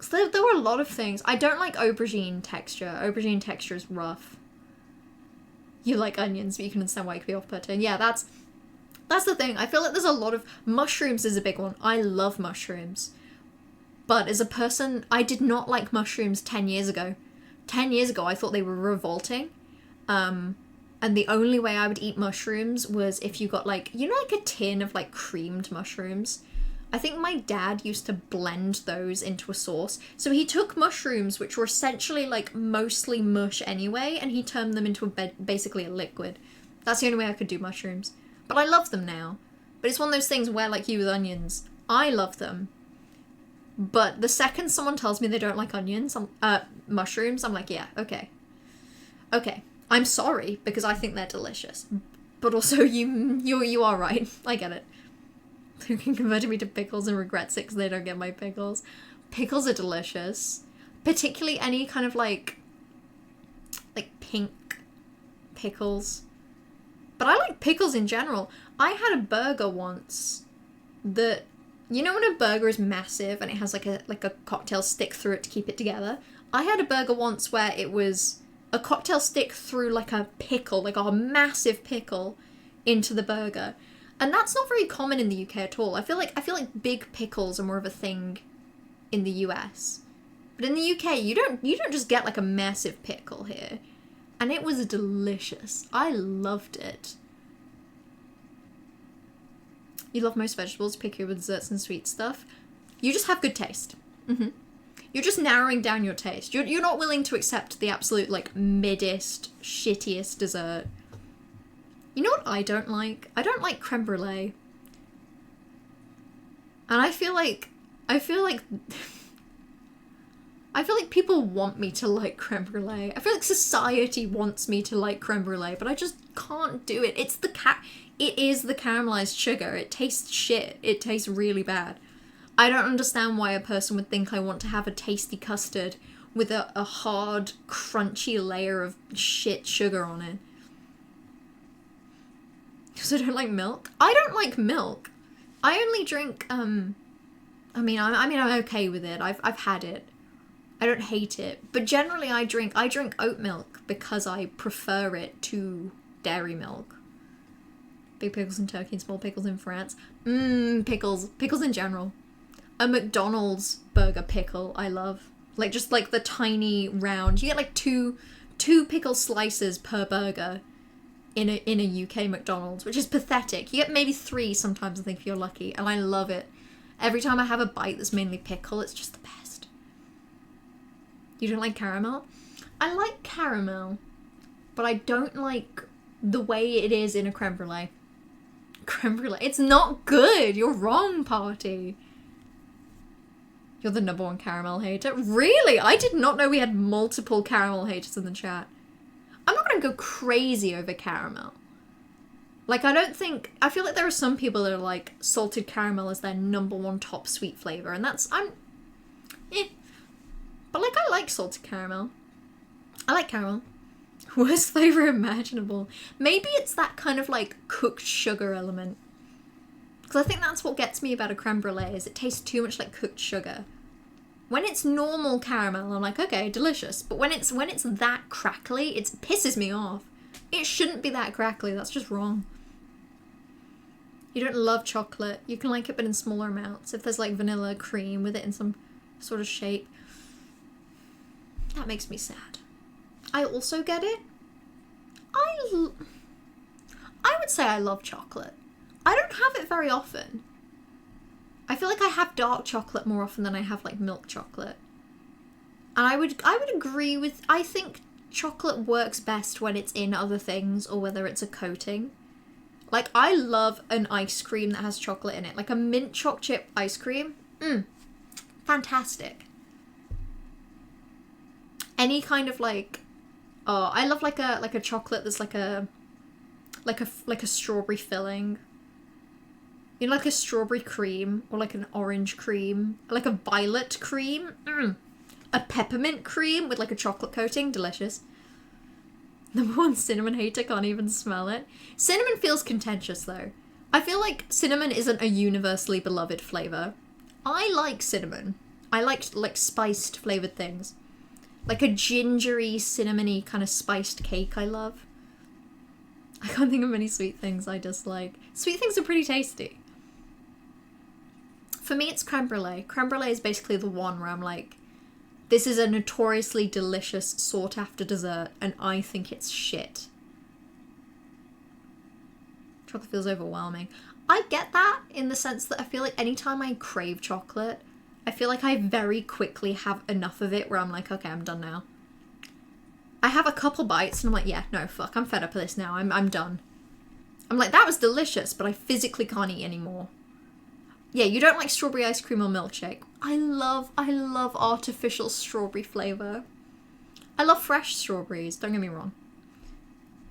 So there were a lot of things. I don't like aubergine texture. Aubergine texture is rough. You like onions, but you can understand why it could be off-putting. Yeah, that's the thing. I feel like there's a lot of... Mushrooms is a big one. I love mushrooms. But as a person, I did not like mushrooms 10 years ago. 10 years ago, I thought they were revolting. And the only way I would eat mushrooms was if you got like... You know, like a tin of like creamed mushrooms? I think my dad used to blend those into a sauce. So he took mushrooms, which were essentially like mostly mush anyway, and he turned them into basically a liquid. That's the only way I could do mushrooms. But I love them now. But it's one of those things where, like you with onions, I love them. But the second someone tells me they don't like onions, mushrooms, I'm like, yeah, okay. Okay, I'm sorry, because I think they're delicious. But also, you are right. I get it. You can convert me to pickles and regrets it because they don't get my pickles. Pickles are delicious. Particularly any kind of like pink pickles. But I like pickles in general. I had a burger once that, you know when a burger is massive and it has like a cocktail stick through it to keep it together? I had a burger once where it was a cocktail stick through like a pickle, like a massive pickle into the burger. And that's not very common in the UK at all. I feel like big pickles are more of a thing in the US. But in the UK, you don't just get like a massive pickle here. And it was delicious. I loved it. You love most vegetables, picky with desserts and sweet stuff. You just have good taste. You're just narrowing down your taste. You're not willing to accept the absolute like middest, shittiest dessert. You know what I don't like? I don't like creme brulee. And I feel like people want me to like creme brulee. I feel like society wants me to like creme brulee, but I just can't do it. It is the caramelized sugar. It tastes shit. It tastes really bad. I don't understand why a person would think I want to have a tasty custard with a hard, crunchy layer of shit sugar on it. Because I don't like milk. I don't like milk. I only drink, I'm okay with it. I've had it. I don't hate it. But generally I drink oat milk because I prefer it to dairy milk. Big pickles in Turkey and small pickles in France. Pickles. Pickles in general. A McDonald's burger pickle I love. Like just like the tiny round. You get like two pickle slices per burger in a UK McDonald's, which is pathetic. You get maybe 3 sometimes, I think, if you're lucky, and I love it. Every time I have a bite that's mainly pickle, it's just the best. You don't like caramel? I like caramel, but I don't like the way it is in a creme brulee. Creme brulee. It's not good. You're wrong, party. You're the #1 caramel hater. Really? I did not know we had multiple caramel haters in the chat. I'm not going to go crazy over caramel. Like, I feel like there are some people that are like, salted caramel is their #1 top sweet flavor, and that's, But like, I like salted caramel. I like caramel. Worst flavor imaginable. Maybe it's that kind of like cooked sugar element. Because I think that's what gets me about a creme brulee, is it tastes too much like cooked sugar. When it's normal caramel, I'm like, okay, delicious. But when it's that crackly, it pisses me off. It shouldn't be that crackly, that's just wrong. You don't love chocolate. You can like it, but in smaller amounts. If there's like vanilla cream with it in some sort of shape. That makes me sad. I also get it. I would say I love chocolate. I don't have it very often. I feel like I have dark chocolate more often than I have like milk chocolate. And I would agree with, I think chocolate works best when it's in other things or whether it's a coating. Like, I love an ice cream that has chocolate in it. Like a mint choc chip ice cream. Fantastic. Any kind of like, oh, I love like a chocolate that's like a strawberry filling. You know, like a strawberry cream or like an orange cream, like a violet cream. A peppermint cream with like a chocolate coating. Delicious. #1 cinnamon hater, can't even smell it. Cinnamon feels contentious though. I feel like cinnamon isn't a universally beloved flavor. I like cinnamon. I like spiced flavored things. Like a gingery, cinnamony kind of spiced cake I love. I can't think of many sweet things I dislike. Sweet things are pretty tasty. For me, it's creme brulee. Creme brulee is basically the one where I'm like, this is a notoriously delicious, sought-after dessert, and I think it's shit. Chocolate feels overwhelming. I get that in the sense that I feel like anytime I crave chocolate, I feel like I very quickly have enough of it where I'm like, okay, I'm done now. I have a couple bites and I'm like, yeah, no, fuck, I'm fed up of this now. I'm done. I'm like, that was delicious, but I physically can't eat anymore. Yeah, you don't like strawberry ice cream or milkshake. I love artificial strawberry flavor. I love fresh strawberries, don't get me wrong.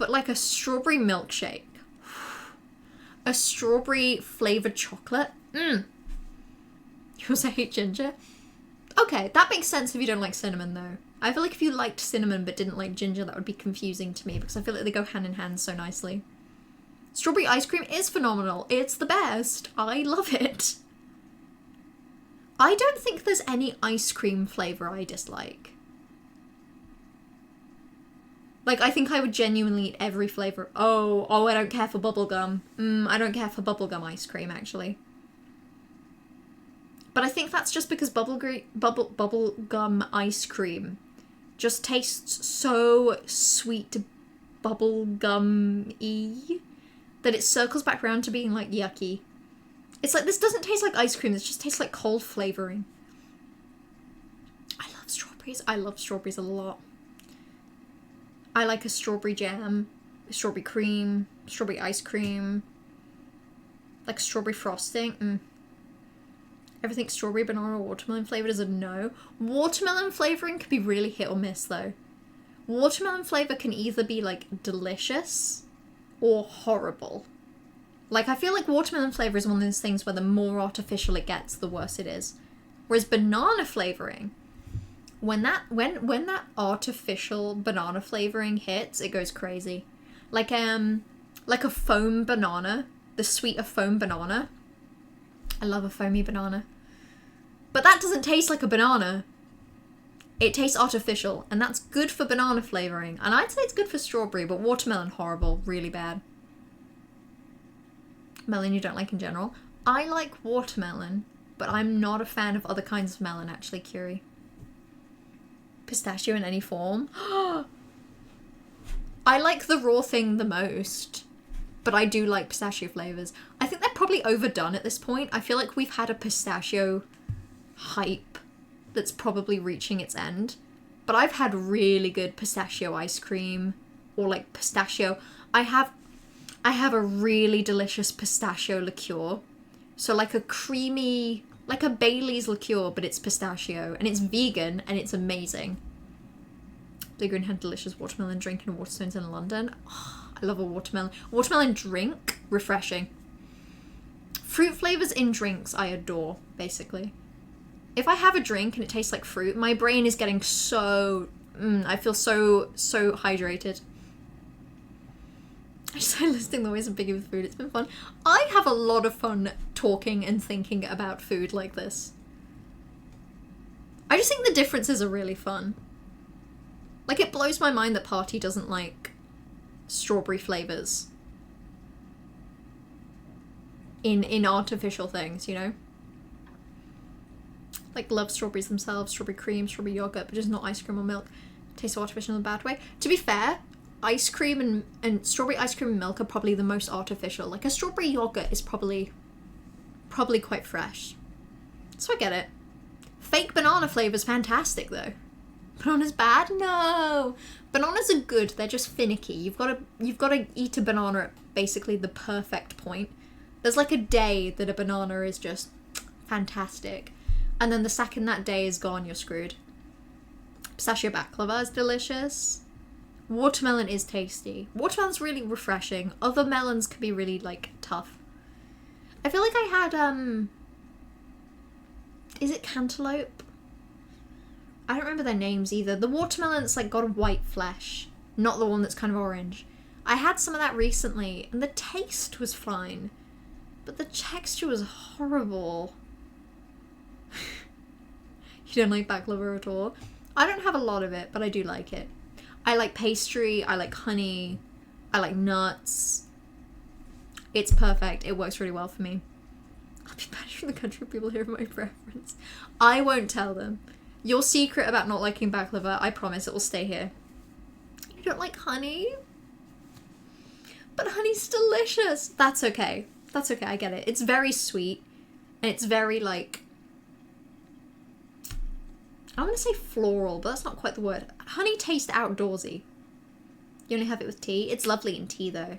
but like a strawberry milkshake. A strawberry flavored chocolate. You also hate ginger? Okay, that makes sense if you don't like cinnamon though. I feel like if you liked cinnamon but didn't like ginger, that would be confusing to me because I feel like they go hand in hand so nicely. Strawberry ice cream is phenomenal. It's the best. I love it. I don't think there's any ice cream flavor I dislike. Like, I think I would genuinely eat every flavor. Oh, I don't care for bubblegum. I don't care for bubblegum ice cream, actually. But I think that's just because bubblegum ice cream just tastes so sweet bubblegum-y that it circles back around to being, like, yucky. It's like, this doesn't taste like ice cream, this just tastes like cold flavoring. I love strawberries. I love strawberries a lot. I like a strawberry jam, strawberry cream, strawberry ice cream, like strawberry frosting. Everything strawberry, banana, or watermelon flavored is a no. Watermelon flavoring can be really hit or miss though. Watermelon flavor can either be like delicious or horrible. Like I feel like watermelon flavor is one of those things where the more artificial it gets, the worse it is. Whereas banana flavoring, when that artificial banana flavoring hits, it goes crazy. Like a foam banana, the sweet of foam banana. I love a foamy banana. But that doesn't taste like a banana. It tastes artificial, and that's good for banana flavoring. And I'd say it's good for strawberry, but watermelon, horrible, really bad. Melon you don't like in general. I like watermelon, but I'm not a fan of other kinds of melon, actually, Curie. Pistachio in any form. I like the raw thing the most, but I do like pistachio flavors. I think they're probably overdone at this point. I feel like we've had a pistachio hype that's probably reaching its end. But I've had really good pistachio ice cream, or like pistachio. I have a really delicious pistachio liqueur. So like a creamy, like a Bailey's liqueur, but it's pistachio, and it's vegan, and it's amazing. Blue Green had delicious watermelon drink in Waterstones in London. Oh, I love a watermelon drink. Refreshing. Fruit flavors in drinks I adore, basically. If I have a drink and it tastes like fruit, my brain is getting so... I feel so hydrated. I just started listing the ways I'm picky with food. It's been fun. I have a lot of fun talking and thinking about food like this. I just think the differences are really fun. Like, it blows my mind that Party doesn't like strawberry flavors in artificial things, you know? Like, love strawberries themselves, strawberry cream, strawberry yogurt, but just not ice cream or milk. Tastes artificial in a bad way. To be fair, ice cream and strawberry ice cream and milk are probably the most artificial. Like, a strawberry yogurt is probably quite fresh. So I get it. Fake banana flavor's fantastic, though. Banana's bad? No! Bananas are good, they're just finicky. You've got to eat a banana at basically the perfect point. There's like a day that a banana is just fantastic. And then the second that day is gone, you're screwed. Pistachio baklava is delicious. Watermelon is tasty. Watermelon's really refreshing. Other melons can be really, like, tough. I feel like I had, is it cantaloupe? I don't remember their names either. The watermelon that's, like, got a white flesh. Not the one that's kind of orange. I had some of that recently, and the taste was fine. But the texture was horrible. You don't like baklava at all? I don't have a lot of it, but I do like it. I like pastry, I like honey, I like nuts. It's perfect. It works really well for me. I'll be banished from the country if people hear my preference. I won't tell them. Your secret about not liking baklava, I promise it will stay here. You don't like honey? But honey's delicious. That's okay. That's okay, I get it. It's very sweet. And it's very, like... I want to say floral, but that's not quite the word. Honey tastes outdoorsy. You only have it with tea. It's lovely in tea, though.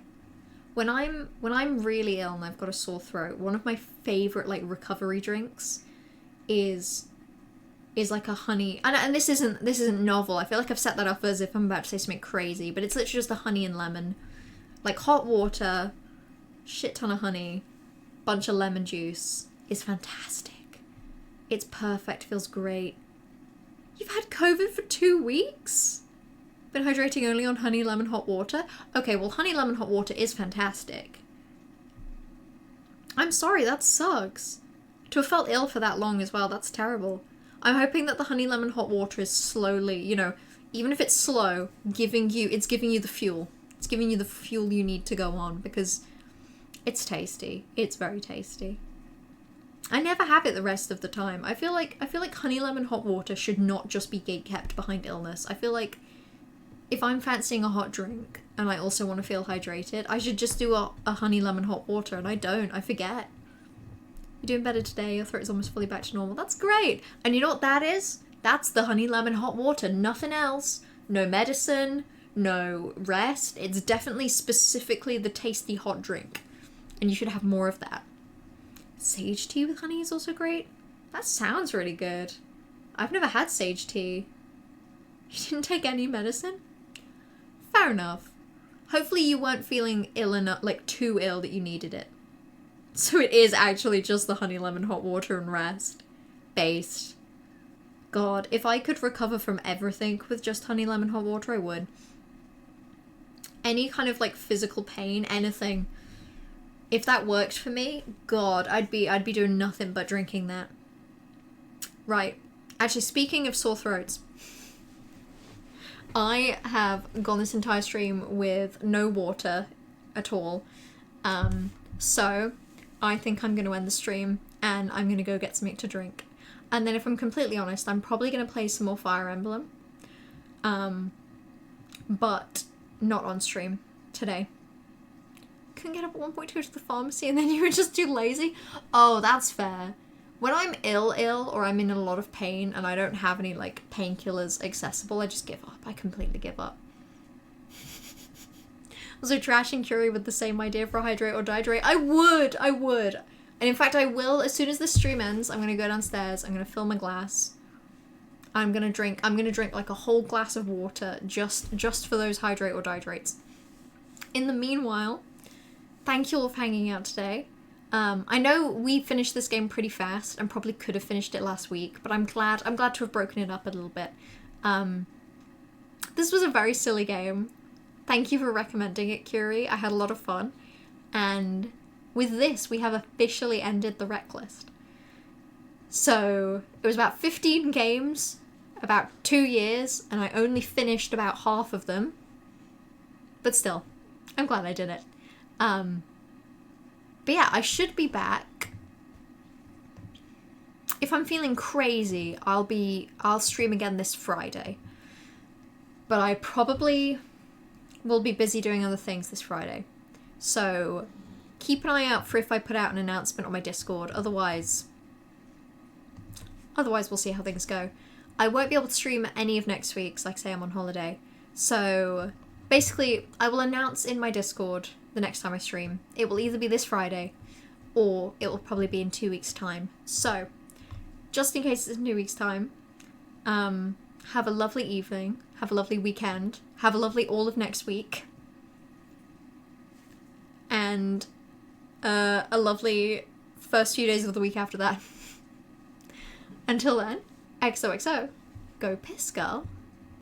When I'm really ill and I've got a sore throat, one of my favourite, like, recovery drinks is is like a honey, and this isn't novel. I feel like I've set that up as if I'm about to say something crazy, but it's literally just a honey and lemon. Like hot water, shit ton of honey, bunch of lemon juice is fantastic. It's perfect, feels great. You've had COVID for 2 weeks? Been hydrating only on honey, lemon, hot water? Okay, well honey, lemon, hot water is fantastic. I'm sorry, that sucks. To have felt ill for that long as well, that's terrible. I'm hoping that the honey, lemon, hot water is slowly, you know, even if it's slow, it's giving you the fuel. It's giving you the fuel you need to go on, because it's tasty. It's very tasty. I never have it the rest of the time. I feel like honey, lemon, hot water should not just be gatekept behind illness. I feel like if I'm fancying a hot drink and I also want to feel hydrated, I should just do a honey, lemon, hot water, and I don't. I forget. You're doing better today. Your throat is almost fully back to normal. That's great. And you know what that is? That's the honey, lemon, hot water. Nothing else. No medicine. No rest. It's definitely specifically the tasty hot drink. And you should have more of that. Sage tea with honey is also great. That sounds really good. I've never had sage tea. You didn't take any medicine? Fair enough. Hopefully you weren't feeling ill enough, like too ill that you needed it. So it is actually just the honey, lemon, hot water and rest. Based. God, if I could recover from everything with just honey, lemon, hot water, I would. Any kind of like physical pain, anything. If that worked for me, God, I'd be doing nothing but drinking that. Right. Actually, speaking of sore throats, I have gone this entire stream with no water at all. So I think I'm going to end the stream and I'm going to go get something to drink. And then if I'm completely honest, I'm probably going to play some more Fire Emblem. But not on stream today. Couldn't get up at one point to go to the pharmacy and then you were just too lazy? Oh, that's fair. When I'm ill or I'm in a lot of pain and I don't have any like painkillers accessible, I just give up. I completely give up. Also, trashing Curie with the same idea for hydrate or dihydrate. I would. And in fact, I will, as soon as the stream ends, I'm going to go downstairs, I'm going to fill my glass. I'm going to drink like a whole glass of water just for those hydrate or dihydrates. In the meanwhile, thank you all for hanging out today. I know we finished this game pretty fast and probably could have finished it last week, but I'm glad to have broken it up a little bit. This was a very silly game. Thank you for recommending it, Curie. I had a lot of fun. And with this, we have officially ended the rec list. So it was about 15 games, about 2 years, and I only finished about half of them. But still, I'm glad I did it. But yeah, I should be back. If I'm feeling crazy, I'll stream again this Friday. But I probably will be busy doing other things this Friday. So keep an eye out for if I put out an announcement on my Discord. Otherwise we'll see how things go. I won't be able to stream any of next week, because like I say, I'm on holiday. So basically, I will announce in my Discord the next time I stream. It will either be this Friday, or it will probably be in 2 weeks' time. So, just in case it's in 2 weeks' time, have a lovely evening, have a lovely weekend, have a lovely all of next week, and a lovely first few days of the week after that. Until then, XOXO, go piss, girl.